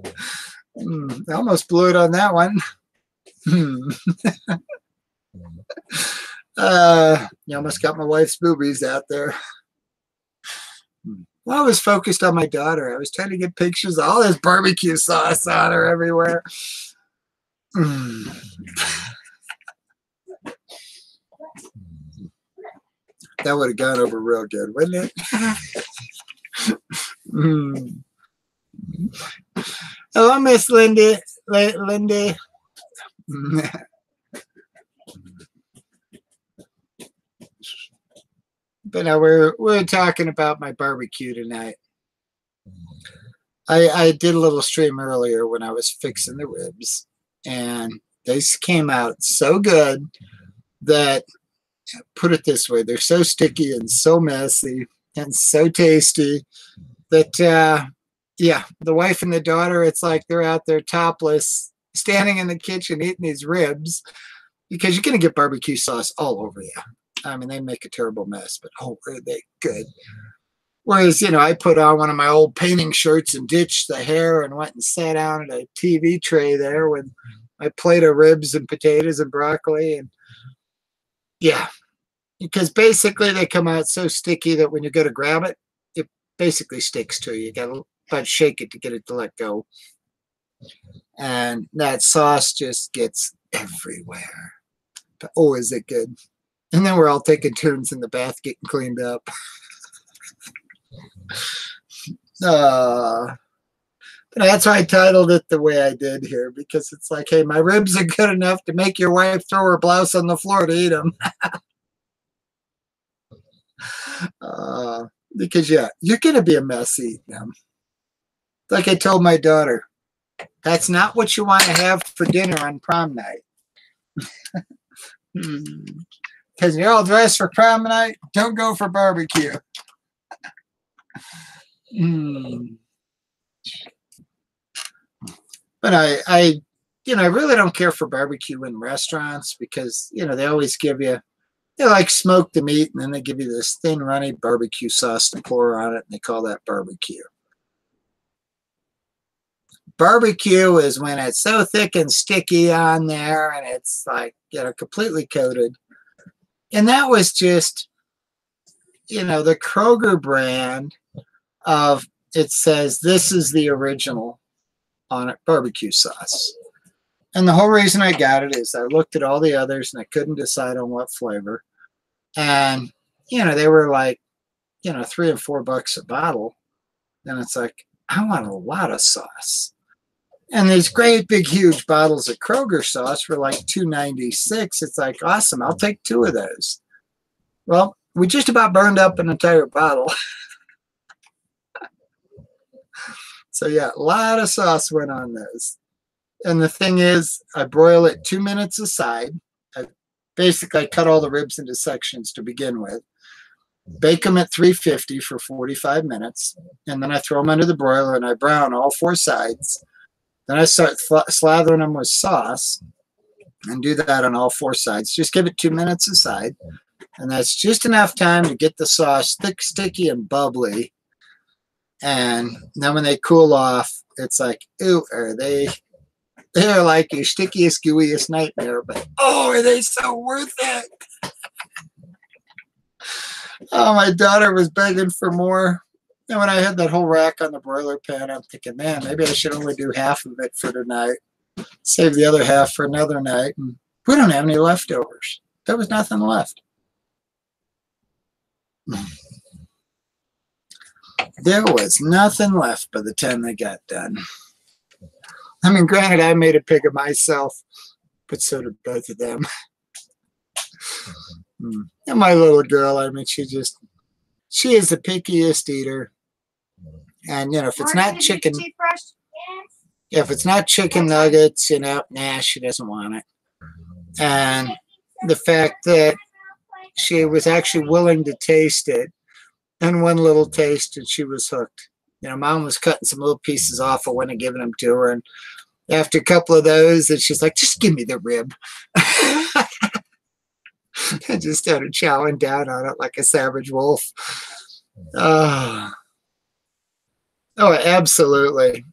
I almost blew it on that one. You almost got my wife's boobies out there. Well, I was focused on my daughter. I was trying to get pictures of all this barbecue sauce on her everywhere. That would have gone over real good, wouldn't it? Hello, Miss Lindy. Lindy. But now we're talking about my barbecue tonight. I did a little stream earlier when I was fixing the ribs, and they came out so good that, put it this way, they're so sticky and so messy and so tasty that yeah, the wife and the daughter, it's like they're out there topless, standing in the kitchen eating these ribs, because you're going to get barbecue sauce all over you. I mean, they make a terrible mess, but oh, are they good. Whereas, you know, I put on one of my old painting shirts and ditched the hair and went and sat down at a TV tray there with my plate of ribs and potatoes and broccoli. And yeah, because basically they come out so sticky that when you go to grab it, it basically sticks to you. You got to about shake it to get it to let go. And that sauce just gets everywhere. But oh, is it good. And then we're all taking turns in the bath getting cleaned up. But that's why I titled it the way I did here, because it's like, hey, my ribs are good enough to make your wife throw her blouse on the floor to eat them. Because, yeah, you're going to be a mess eating them. Like I told my daughter, that's not what you want to have for dinner on prom night. Because you're all dressed for prom night, don't go for barbecue. But I really don't care for barbecue in restaurants, because, you know, they always give you, they like smoke the meat and then they give you this thin, runny barbecue sauce to pour on it, and they call that barbecue. Barbecue is when it's so thick and sticky on there and it's like, you know, completely coated. And that was just, you know, the Kroger brand of, it says this is the original on it, barbecue sauce. And the whole reason I got it is I looked at all the others and I couldn't decide on what flavor. And, you know, they were like, you know, $3 and $4 a bottle. then it's like, I want a lot of sauce. And these great big huge bottles of Kroger sauce for like $2.96. It's like, awesome, I'll take 2 of those. Well, we just about burned up an entire bottle. So yeah, a lot of sauce went on those. And the thing is, I broil it 2 minutes aside. I cut all the ribs into sections to begin with. Bake them at 350 for 45 minutes. And then I throw them under the broiler and I brown all 4 sides. Then I start slathering them with sauce and do that on all 4 sides. Just give it 2 minutes aside. And that's just enough time to get the sauce thick, sticky, and bubbly. And then when they cool off, it's like, ooh, they're like your stickiest, gooeyest nightmare, but oh, are they so worth it? Oh, my daughter was begging for more. And when I had that whole rack on the broiler pan, I'm thinking, man, maybe I should only do half of it for tonight. Save the other half for another night. And we don't have any leftovers. There was nothing left. There was nothing left by the time they got done. I mean, granted, I made a pig of myself, but so did both of them. And my little girl, I mean, she is the pickiest eater. And, you know, if it's not chicken, if it's not chicken nuggets, you know, nah, she doesn't want it. And the fact that she was actually willing to taste it, and one little taste, and she was hooked. You know, Mom was cutting some little pieces off. I went and giving them to her. And after a couple of those, and she's like, just give me the rib. I just started chowing down on it like a savage wolf. Oh, absolutely.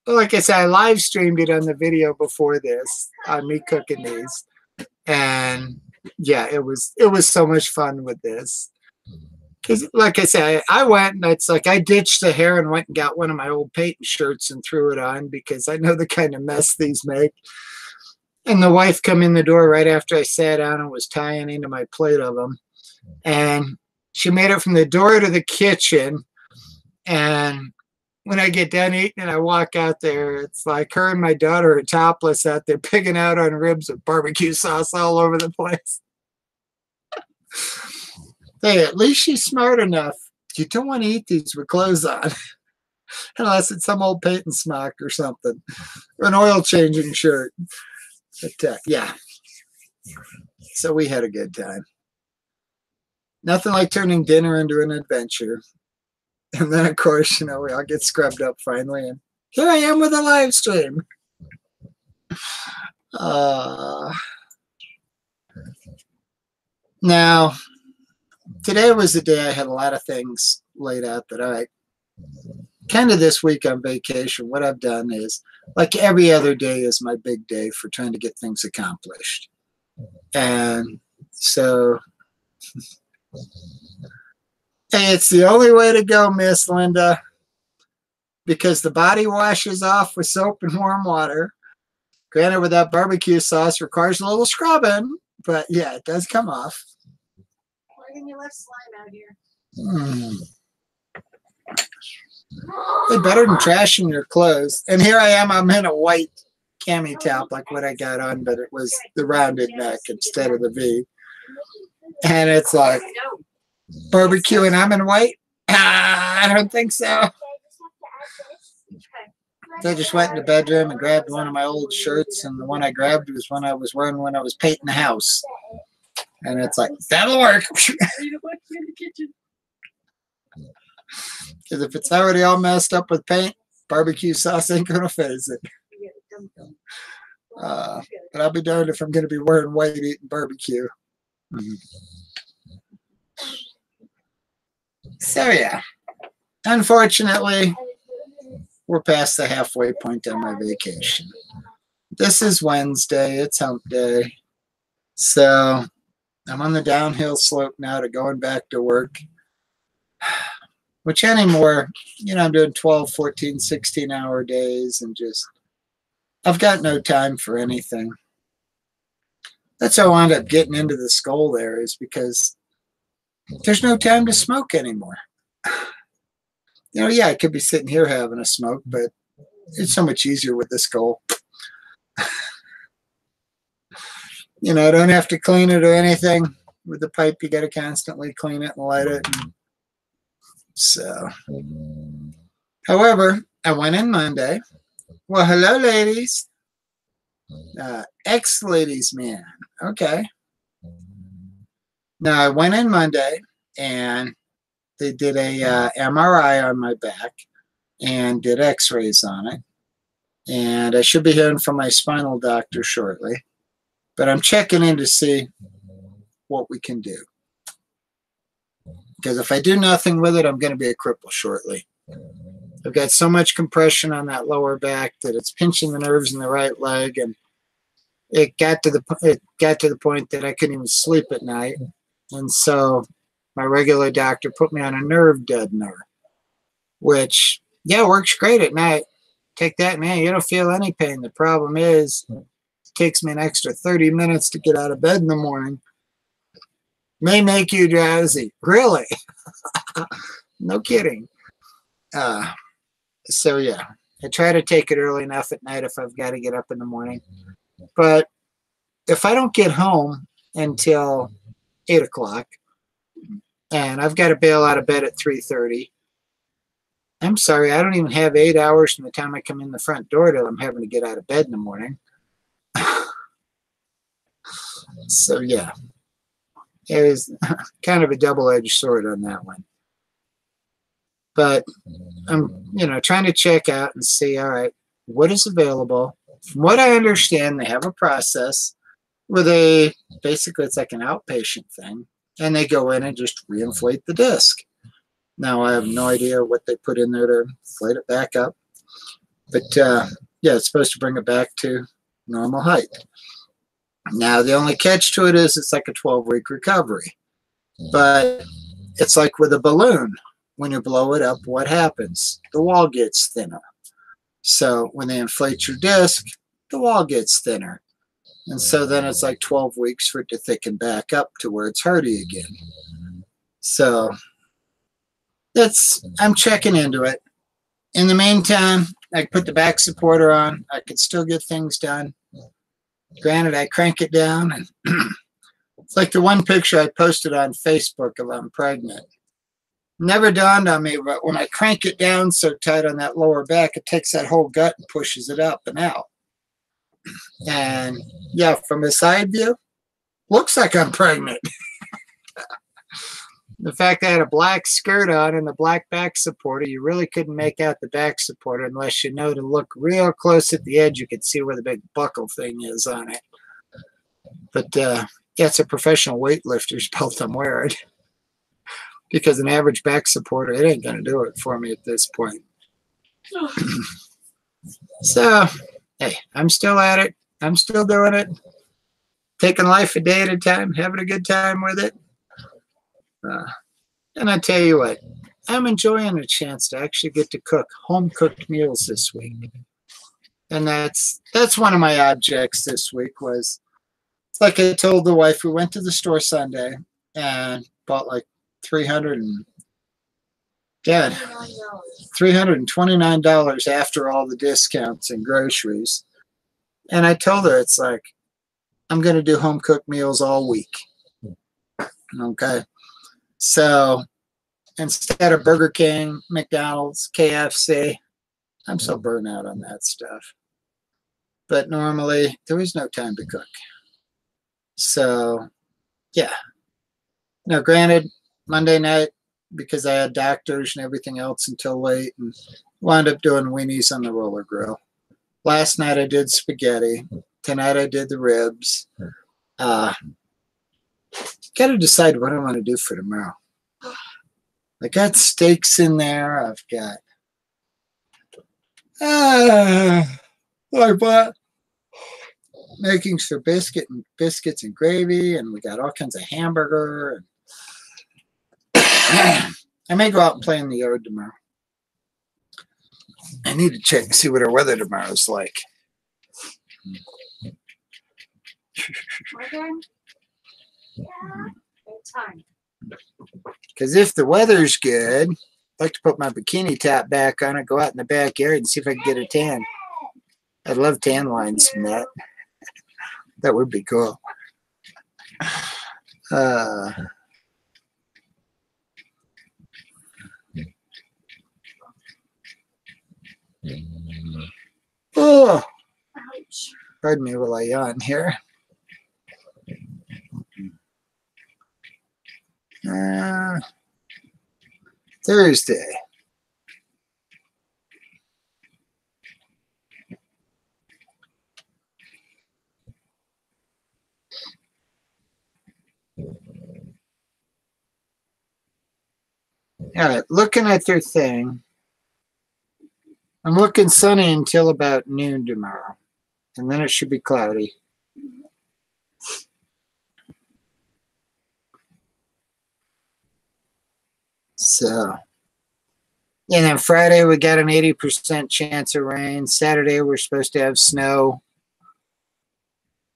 Like I said, I live streamed it on the video before this, on me cooking these. And yeah, it was so much fun with this. Because, like I said, I went and it's like I ditched the hair and went and got one of my old Peyton shirts and threw it on because I know the kind of mess these make. And the wife come in the door right after I sat down and was tying into my plate of them. And she made it from the door to the kitchen. And when I get done eating and I walk out there, it's like her and my daughter are topless out there picking out on ribs with barbecue sauce all over the place. Hey, at least she's smart enough. You don't want to eat these with clothes on. Unless it's some old Peyton smock or something. Or an oil changing shirt. But yeah. So we had a good time. Nothing like turning dinner into an adventure. And then, of course, you know, we all get scrubbed up finally. And here I am with a live stream. Now, today was the day I had a lot of things laid out that I kind of this week on vacation, what I've done is like every other day is my big day for trying to get things accomplished. And so it's the only way to go, Miss Linda, because the body washes off with soap and warm water. Granted, with that barbecue sauce requires a little scrubbing, but yeah, it does come off. Why didn't you left slime out here? It's better than trashing your clothes. And here I am, I'm in a white cami top like what I got on, but it was the rounded neck instead of the V. And it's like, barbecue and I'm in white? I don't think so. So I just went in the bedroom and grabbed one of my old shirts, and the one I grabbed was one I was wearing when I was painting the house. And it's like, that'll work. Because if it's already all messed up with paint, barbecue sauce ain't going to phase it. But I'll be darned if I'm going to be wearing white eating barbecue. So yeah, unfortunately, we're past the halfway point on my vacation. This is Wednesday. It's hump day. So I'm on the downhill slope now to going back to work. Which anymore, you know, I'm doing 12, 14, 16-hour days and just, I've got no time for anything. That's how I wound up getting into the skull there, is because there's no time to smoke anymore. Yeah, I could be sitting here having a smoke, but it's so much easier with this goal. I don't have to clean it or anything. With the pipe, you got to constantly clean it and light it. So, however, I went in Monday. Well, hello, ladies. Ex-ladies man. Okay. Now, I went in Monday, and they did a MRI on my back and did x-rays on it. And I should be hearing from my spinal doctor shortly. But I'm checking in to see what we can do. Because if I do nothing with it, I'm going to be a cripple shortly. I've got so much compression on that lower back that it's pinching the nerves in the right leg, and it got to the point that I couldn't even sleep at night. And so my regular doctor put me on a nerve deadener, which, yeah, works great at night. Take that, man, you don't feel any pain. The problem is it takes me an extra 30 minutes to get out of bed in the morning. May make you drowsy. Really? No kidding. So, yeah, I try to take it early enough at night if I've got to get up in the morning. But if I don't get home until 8 o'clock and I've got to bail out of bed at 3:30, I'm sorry, I don't even have 8 hours from the time I come in the front door till I'm having to get out of bed in the morning. So, yeah, it was kind of a double-edged sword on that one. But I'm, trying to check out and see, all right, what is available. From what I understand, they have a process where basically it's like an outpatient thing, and they go in and just reinflate the disc. Now, I have no idea what they put in there to inflate it back up. But, yeah, it's supposed to bring it back to normal height. Now, the only catch to it is it's like a 12-week recovery. But it's like with a balloon. When you blow it up, what happens? The wall gets thinner. So when they inflate your disc, the wall gets thinner. And so then it's like 12 weeks for it to thicken back up to where it's hardy again. So I'm checking into it. In the meantime, I put the back supporter on. I could still get things done. Granted, I crank it down, and it's like the one picture I posted on Facebook of I'm pregnant. Never dawned on me, but when I crank it down so tight on that lower back, it takes that whole gut and pushes it up and out. And yeah, from a side view, looks like I'm pregnant. The fact that I had a black skirt on and the black back supporter, you really couldn't make out the back supporter unless you know to look real close at the edge. You could see where the big buckle thing is on it. But yeah, it's a professional weightlifter's belt I'm wearing. Because an average back supporter, it ain't going to do it for me at this point. So, hey, I'm still at it. I'm still doing it. Taking life a day at a time, having a good time with it. And I tell you what, I'm enjoying a chance to actually get to cook home-cooked meals this week. And that's one of my objects this week was, like I told the wife, we went to the store Sunday and bought like $329 after all the discounts and groceries. And I told her, it's like, I'm going to do home cooked meals all week. Okay. So instead of Burger King, McDonald's, KFC, I'm so burnt out on that stuff. But normally there was no time to cook. So yeah. Now granted, Monday night, because I had doctors and everything else until late, and wound up doing weenies on the roller grill. Last night I did spaghetti. Tonight I did the ribs. Got to decide what I want to do for tomorrow. I got steaks in there. I've got I bought makings for biscuits and gravy, and we got all kinds of hamburger. And I may go out and play in the yard tomorrow. I need to check and see what our weather tomorrow is like. Weather? Yeah. Good time. Because if the weather's good, like to put my bikini top back on and go out in the backyard and see if I can get a tan. I'd love tan lines from that. That would be cool. Oh, Ouch. pardon me while I yawn here. Thursday. All right, looking at their thing. I'm looking sunny until about noon tomorrow, and then it should be cloudy. So, and then Friday we got an 80% chance of rain. Saturday we're supposed to have snow.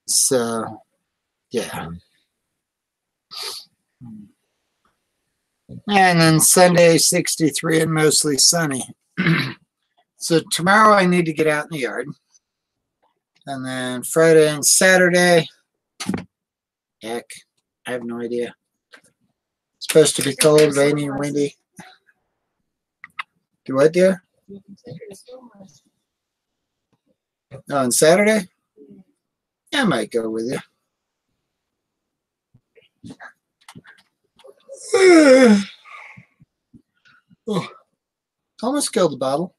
So, yeah. And then Sunday 63 and mostly sunny. So tomorrow I need to get out in the yard. And then Friday and Saturday, heck, I have no idea. It's supposed to be cold, rainy, and windy. Do what, dear? Oh, on Saturday? I might go with you. Oh, almost killed the bottle.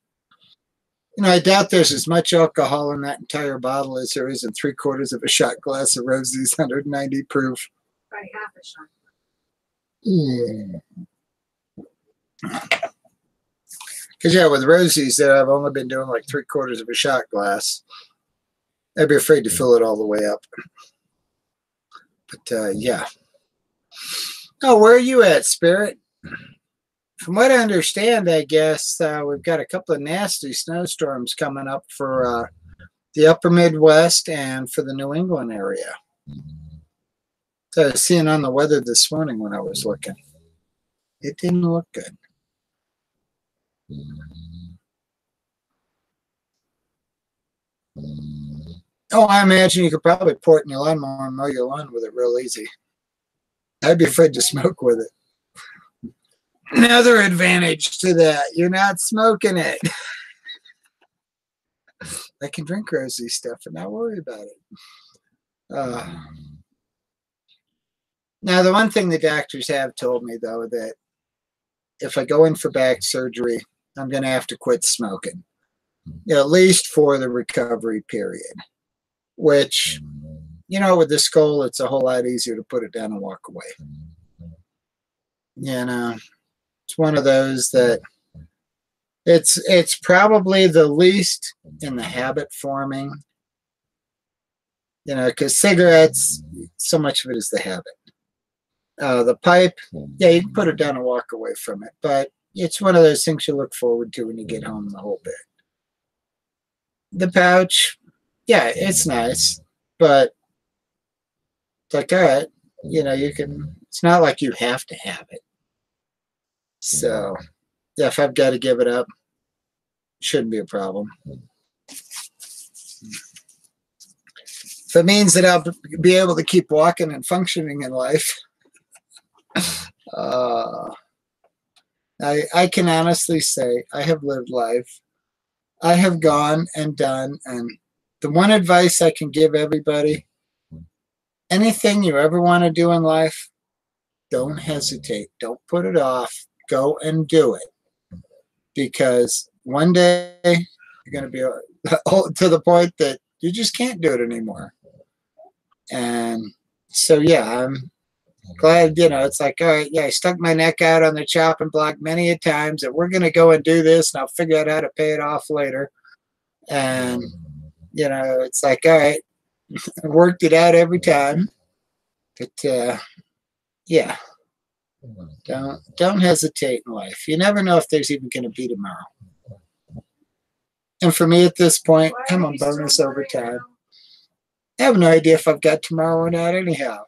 You know, I doubt there's as much alcohol in that entire bottle as there is in 3/4 of a shot glass of Rosie's 190 proof. Probably half a shot. Because, yeah, with Rosie's, I've only been doing like 3/4 of a shot glass. I'd be afraid to fill it all the way up. But, yeah. Oh, where are you at, Spirit? From what I understand, I guess we've got a couple of nasty snowstorms coming up for the upper Midwest and for the New England area. So I was seeing on the weather this morning when I was looking. It didn't look good. Oh, I imagine you could probably pour it in your lawnmower and mow your lawn with it real easy. I'd be afraid to smoke with it. Another advantage to that, you're not smoking it. I can drink Rosie stuff and not worry about it. Now, the one thing the doctors have told me, though, that if I go in for back surgery, I'm going to have to quit smoking, at least for the recovery period, which, you know, with the skull, it's a whole lot easier to put it down and walk away. You know, it's one of those that it's probably the least in the habit forming, you know, because cigarettes, so much of it is the habit. The pipe, yeah, you can put it down and walk away from it, but it's one of those things you look forward to when you get home the whole bit. The pouch, yeah, it's nice, but it's like, all right, you know, you can, it's not like you have to have it. So, yeah, if I've got to give it up, shouldn't be a problem. If it means that I'll be able to keep walking and functioning in life, I can honestly say I have lived life. I have gone and done, and the one advice I can give everybody, anything you ever want to do in life, don't hesitate. Don't put it off. Go and do it. Because one day you're going to be to the point that you just can't do it anymore. And so, yeah, I'm glad, you know, it's like, all right, yeah, I stuck my neck out on the chopping block many a times that we're going to go and do this, and I'll figure out how to pay it off later. And, you know, it's like, all right, I worked it out every time. But, yeah, don't hesitate in life. You never know if there's even going to be tomorrow. And for me at this point, I'm on bonus overtime. I have no idea if I've got tomorrow or not anyhow.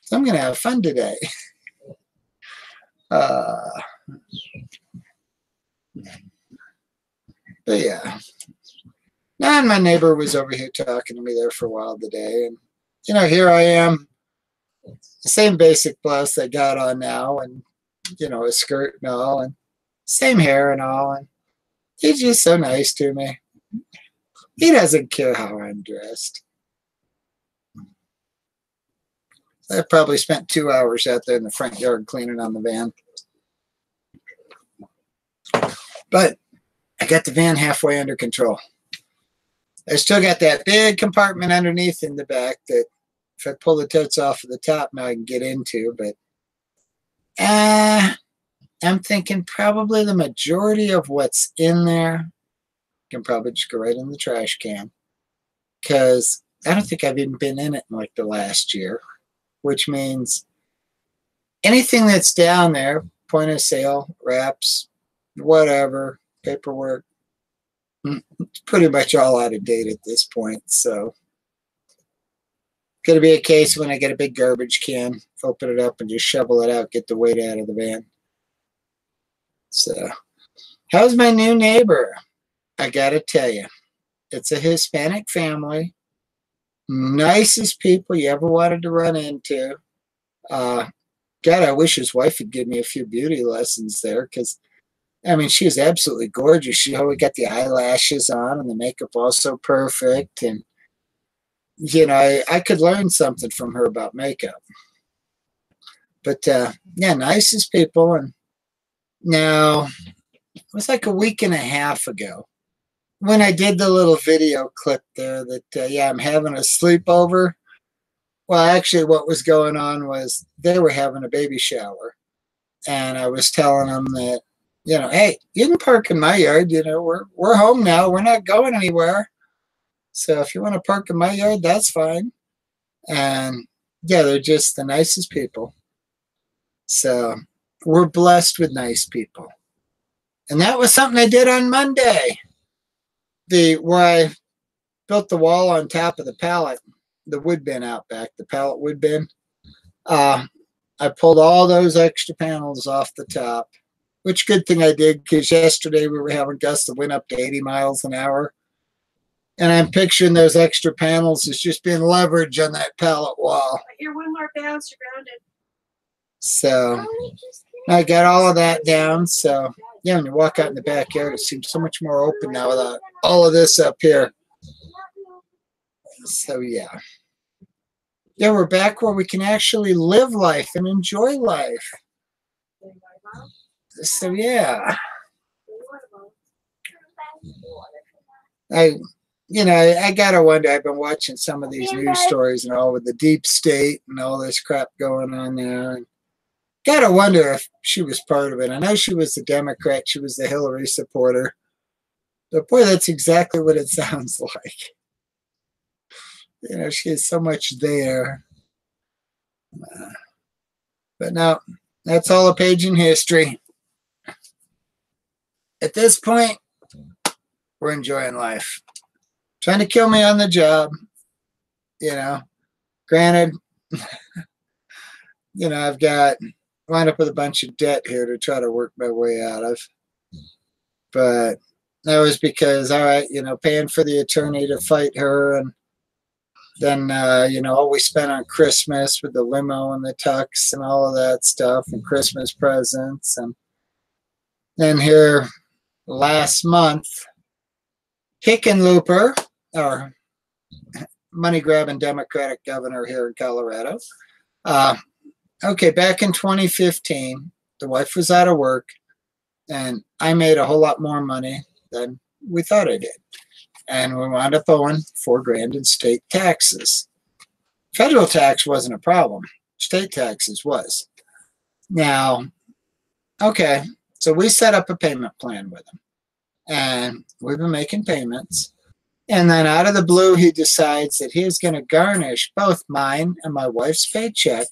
So I'm going to have fun today. But yeah. And my neighbor was over here talking to me there for a while today. And, here I am, the same basic blouse I got on now, and, a skirt and all, and same hair and all. And he's just so nice to me. He doesn't care how I'm dressed. I probably spent 2 hours out there in the front yard cleaning on the van. But I got the van halfway under control. I still got that big compartment underneath in the back that if I pull the totes off of the top now I can get into. But I'm thinking probably the majority of what's in there can probably just go right in the trash can. Because I don't think I've even been in it in like the last year. Which means anything that's down there, point of sale, wraps, whatever, paperwork, it's pretty much all out of date at this point. So it's going to be a case when I get a big garbage can, open it up and just shovel it out, get the weight out of the van. So how's my new neighbor? I got to tell you, it's a Hispanic family. Nicest people you ever wanted to run into. God, I wish his wife would give me a few beauty lessons there, because I mean, she is absolutely gorgeous. She always got the eyelashes on and the makeup also perfect. And, I could learn something from her about makeup. But, yeah, nicest people. And now, it was like a week and a half ago when I did the little video clip there that, yeah, I'm having a sleepover. Well, actually, what was going on was they were having a baby shower. And I was telling them that, hey, you can park in my yard. We're home now. We're not going anywhere. So if you want to park in my yard, that's fine. And, yeah, they're just the nicest people. So we're blessed with nice people. And that was something I did on Monday. Where I built the wall on top of the pallet, the wood bin out back, the pallet wood bin. I pulled all those extra panels off the top, which good thing I did, because yesterday we were having gusts that went up to 80 miles an hour. And I'm picturing those extra panels as just being leverage on that pallet wall. I hear one more bounce, you're grounded. So I got all of that down. So yeah, when you walk out in the backyard, it seems so much more open now without all of this up here. So yeah. Yeah, we're back where we can actually live life and enjoy life. So yeah. I gotta wonder, I've been watching some of these news stories and all with the deep state and all this crap going on there. And gotta wonder if she was part of it. I know she was a Democrat, she was the Hillary supporter. But boy, that's exactly what it sounds like. She has so much there. But no, that's all a page in history. At this point, we're enjoying life. Trying to kill me on the job. Granted, I've got wound up with a bunch of debt here to try to work my way out of. But that was because, all right, paying for the attorney to fight her, and then, all we spent on Christmas with the limo and the tux and all of that stuff and Christmas presents. And then here last month, Hickenlooper, our money-grabbing Democratic governor here in Colorado. Okay, back in 2015, the wife was out of work, and I made a whole lot more money than we thought I did. And we wound up owing $4,000 in state taxes. Federal tax wasn't a problem. State taxes was. Now, okay, so we set up a payment plan with him. And we've been making payments. And then out of the blue, he decides that he's going to garnish both mine and my wife's paycheck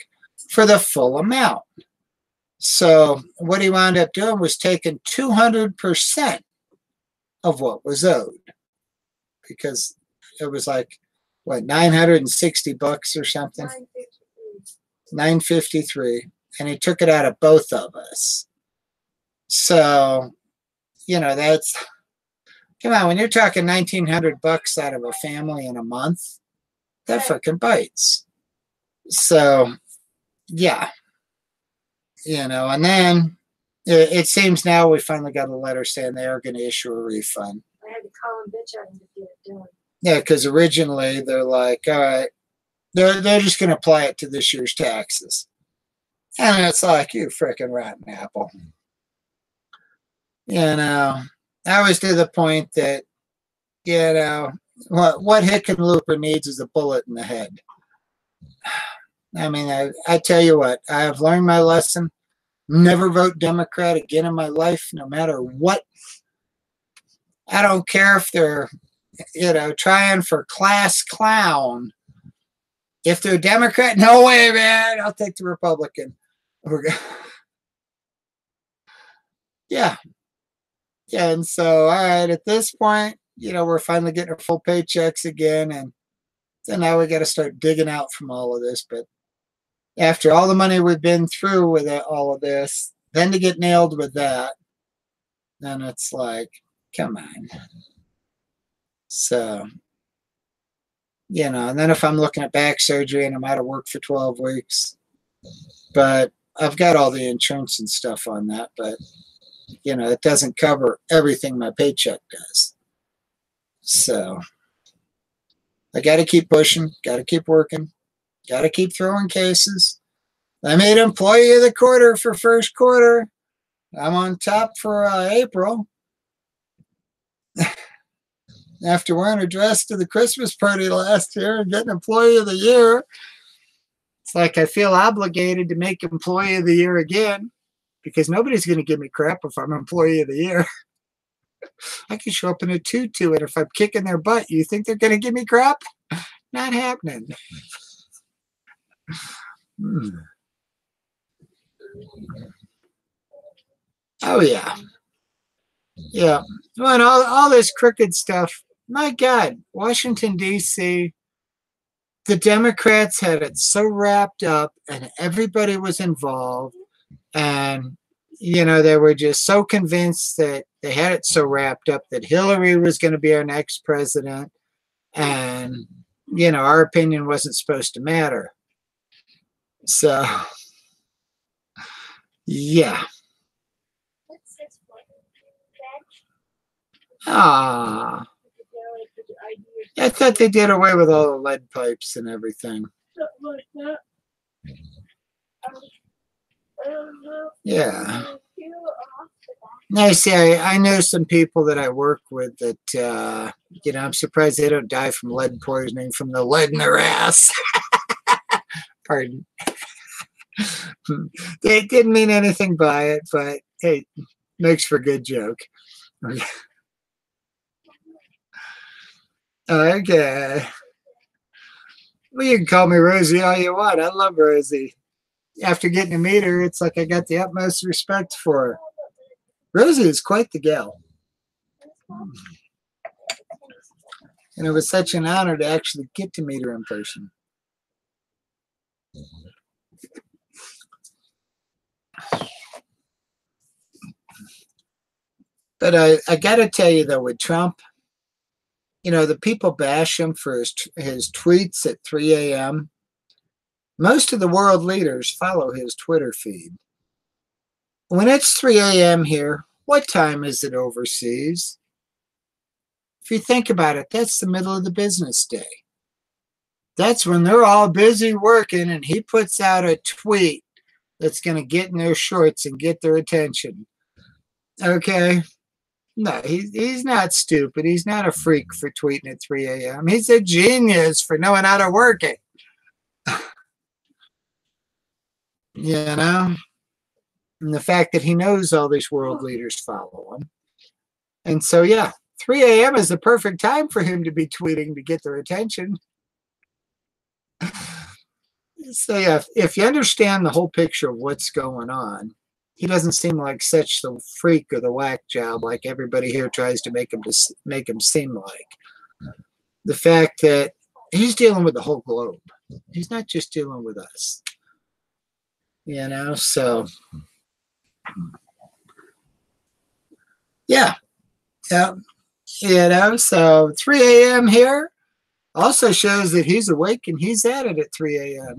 for the full amount. So what he wound up doing was taking 200% of what was owed. Because it was like, what, $960 or something? $953. And he took it out of both of us. So, you know, that's, come on, when you're talking $1,900 out of a family in a month, that fucking bites. So, yeah, you know, and then it seems now we finally got a letter saying they are going to issue a refund. I had to call him bitch at him to get it done. Yeah, because originally they're like, all right, they're just going to apply it to this year's taxes. And it's like, you freaking rotten apple. You know, I was to the point that, you know, what Hickenlooper needs is a bullet in the head. I mean, I tell you what, I have learned my lesson. Never vote Democrat again in my life, no matter what. I don't care if they're, you know, trying for class clown. If they're Democrat, no way, man. I'll take the Republican. Yeah. Yeah, and so, all right, at this point, you know, we're finally getting our full paychecks again, and so now we got to start digging out from all of this. But after all the money we've been through with all of this, then to get nailed with that, then it's like, come on. So, you know, and then if I'm looking at back surgery and I'm out of work for 12 weeks, but I've got all the insurance and stuff on that, but, you know, it doesn't cover everything my paycheck does. So I got to keep pushing, got to keep working, got to keep throwing cases. I made employee of the quarter for first quarter. I'm on top for April. After wearing a dress to the Christmas party last year and getting employee of the year, it's like I feel obligated to make employee of the year again because nobody's going to give me crap if I'm employee of the year. I can show up in a tutu, and if I'm kicking their butt, you think they're going to give me crap? Not happening. Oh, yeah. Yeah. Well, and all this crooked stuff, my God, Washington, D.C., the Democrats had it so wrapped up and everybody was involved. And, you know, they were just so convinced that they had it so wrapped up that Hillary was going to be our next president. And, you know, our opinion wasn't supposed to matter. So, yeah. Ah. I thought they did away with all the lead pipes and everything. Yeah. Now, see, I know some people that I work with that, you know, I'm surprised they don't die from lead poisoning from the lead in their ass. Pardon. They didn't mean anything by it, but hey, makes for a good joke. Okay. Well, you can call me Rosie all you want. I love Rosie. After getting to meet her, it's like I got the utmost respect for her. Rosie is quite the gal. And it was such an honor to actually get to meet her in person. But I got to tell you, though, with Trump, you know, the people bash him for his tweets at 3 a.m. Most of the world leaders follow his Twitter feed. When it's 3 a.m. here, what time is it overseas? If you think about it, that's the middle of the business day. That's when they're all busy working and he puts out a tweet that's going to get in their shorts and get their attention. Okay? No, he's not stupid. He's not a freak for tweeting at 3 a.m. He's a genius for knowing how to work it. You know? And the fact that he knows all these world leaders follow him. And so, yeah, 3 a.m. is the perfect time for him to be tweeting to get their attention. So, yeah, if you understand the whole picture of what's going on, he doesn't seem like such the freak or the whack job like everybody here tries to make him seem like. The fact that he's dealing with the whole globe. He's not just dealing with us. You know, so Yeah. Yeah. You know, so 3 a.m. here also shows that he's awake and he's at it at 3 a.m.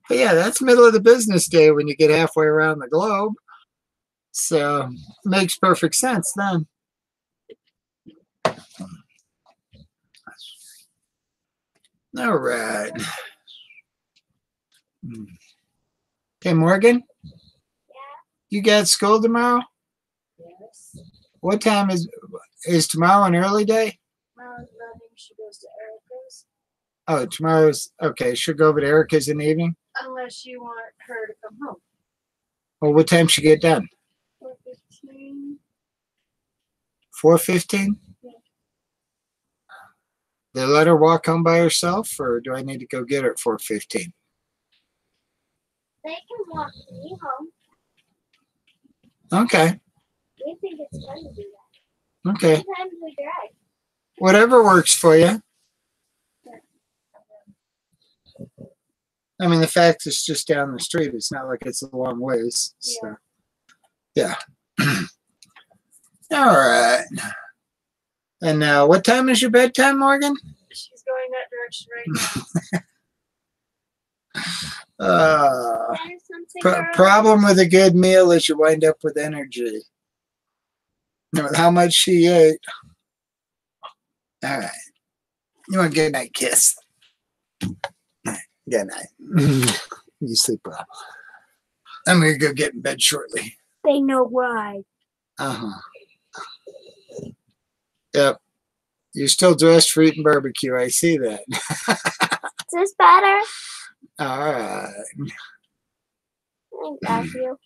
But yeah, that's middle of the business day when you get halfway around the globe. So it makes perfect sense then. All right. Okay, Morgan, Yeah. you got school tomorrow? Yes. What time is tomorrow an early day? Tomorrow's morning she goes to Erica's. Oh, tomorrow's okay. She'll go over to Erica's in the evening. Unless you want her to come home. Well, what time she get done? 4:15. 4:15. Yeah. They let her walk home by herself, or do I need to go get her at 4:15? They can walk me home. Okay. We think it's fun to do that. Okay. Sometimes we drive. Whatever works for you. I mean, the fact it's just down the street. It's not like it's a long ways. So, yeah. All right. And now, what time is your bedtime, Morgan? She's going that direction right now. Uh, There's something wrong. problem with a good meal is you wind up with energy. No matter how much she ate. All right. You want a good night kiss? Good night. You sleep well. I'm going to go get in bed shortly. They know why. Uh-huh. Yep. You're still dressed for eating barbecue. I see that. Is this better? All right. Thank you.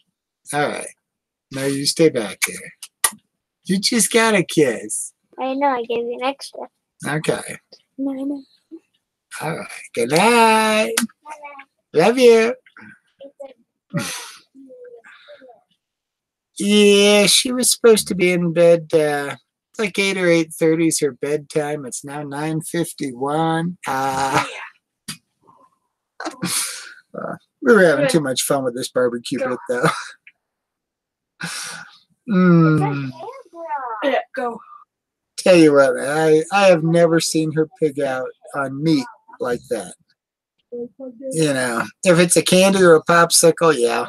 All right. Now you stay back there. You just got a kiss. I know, I gave you an extra. Okay. No. All right. Good night. Love you. Yeah, she was supposed to be in bed. It's like 8 or 8:30 is her bedtime. It's now 9:51. We were having too much fun with this barbecue bit, though. Yeah, go. Tell you what, man, I have never seen her pig out on meat like that. You know, if it's a candy or a popsicle, yeah.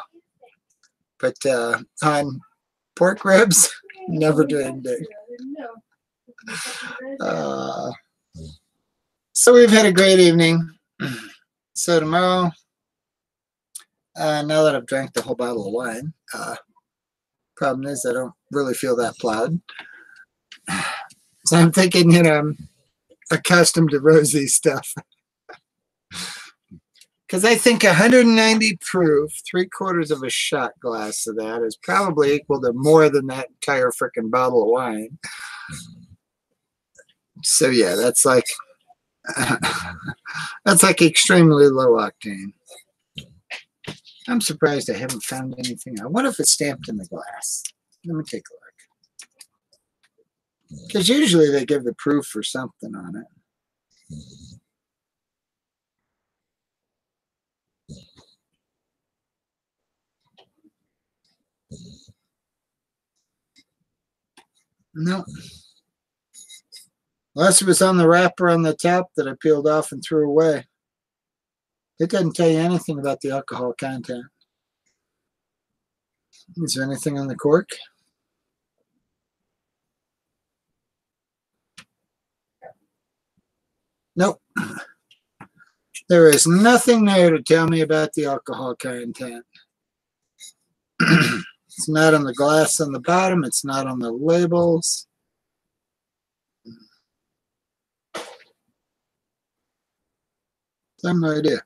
But on pork ribs, never dreamed it. So we've had a great evening. So tomorrow, now that I've drank the whole bottle of wine, problem is I don't really feel that proud. So I'm thinking, I'm accustomed to rosy stuff. Because I think 190 proof, 3/4 of a shot glass of that is probably equal to more than that entire freaking bottle of wine. So yeah, that's like extremely low octane. I'm surprised I haven't found anything. I wonder if it's stamped in the glass. Let me take a look. Because usually they give the proof for something on it. No. Unless it was on the wrapper on the top that I peeled off and threw away. It doesn't tell you anything about the alcohol content. Is there anything on the cork? Nope. There is nothing there to tell me about the alcohol content. It's not on the glass on the bottom. It's not on the labels. I have no idea.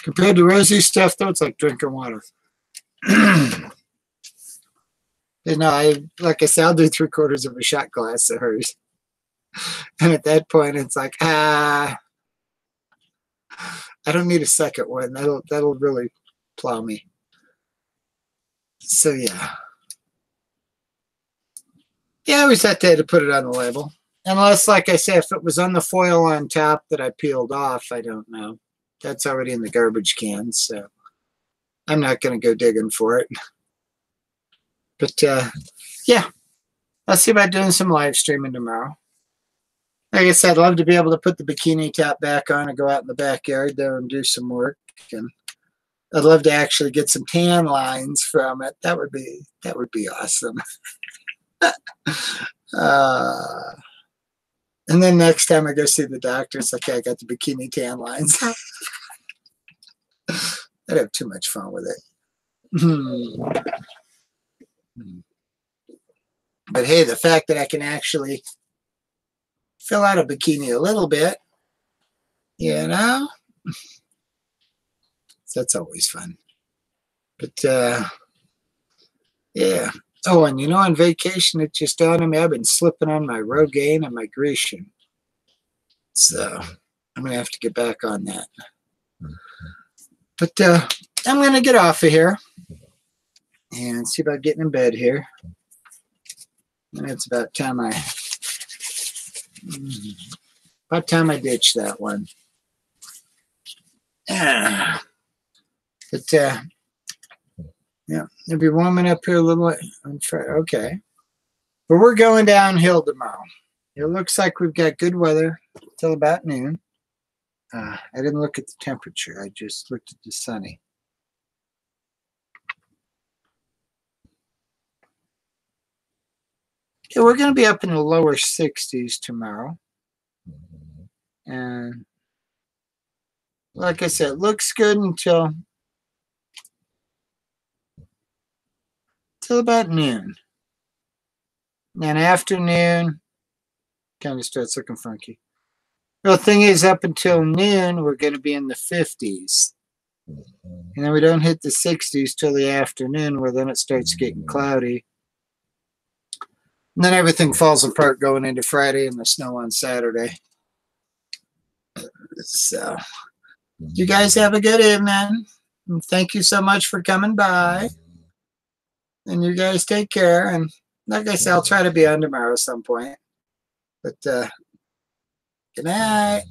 Compared to rosy stuff, though, it's like drinking water. Like I said, I'll do 3/4 of a shot glass of hers. And at that point, it's like, I don't need a second one. That'll really plow me. So yeah. Yeah, I always thought they had to put it on the label. Unless, like I said, if it was on the foil on top that I peeled off, I don't know. That's already in the garbage can, so I'm not going to go digging for it. But yeah, I'll see about doing some live streaming tomorrow. Like I said, I'd love to be able to put the bikini top back on and go out in the backyard there and do some work. And I'd love to actually get some tan lines from it. That would be awesome. And then next time I go see the doctor, it's like, okay, I got the bikini tan lines. I'd have too much fun with it. But hey, the fact that I can actually fill out a bikini a little bit, you know, that's always fun. But yeah. Oh, and you know, on vacation, it just dawned on me, I've been slipping on my Rogaine and my Grecian. So I'm going to have to get back on that. But I'm going to get off of here and see about getting in bed here. And it's about time I ditch that one. But yeah, it'll be warming up here a little. Okay, but we're going downhill tomorrow. It looks like we've got good weather till about noon. I didn't look at the temperature. I just looked at the sunny. Yeah, we're going to be up in the lower 60s tomorrow. And like I said, it looks good until about noon. And afternoon kind of starts looking funky. Well, the thing is, up until noon, we're going to be in the 50s. And then we don't hit the 60s till the afternoon, where then it starts getting cloudy. And then everything falls apart going into Friday and the snow on Saturday. So, you guys have a good evening. And thank you so much for coming by. And you guys take care. And like I said, I'll try to be on tomorrow at some point. But good night.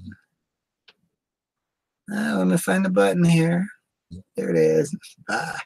Let me find the button here. There it is. Bye.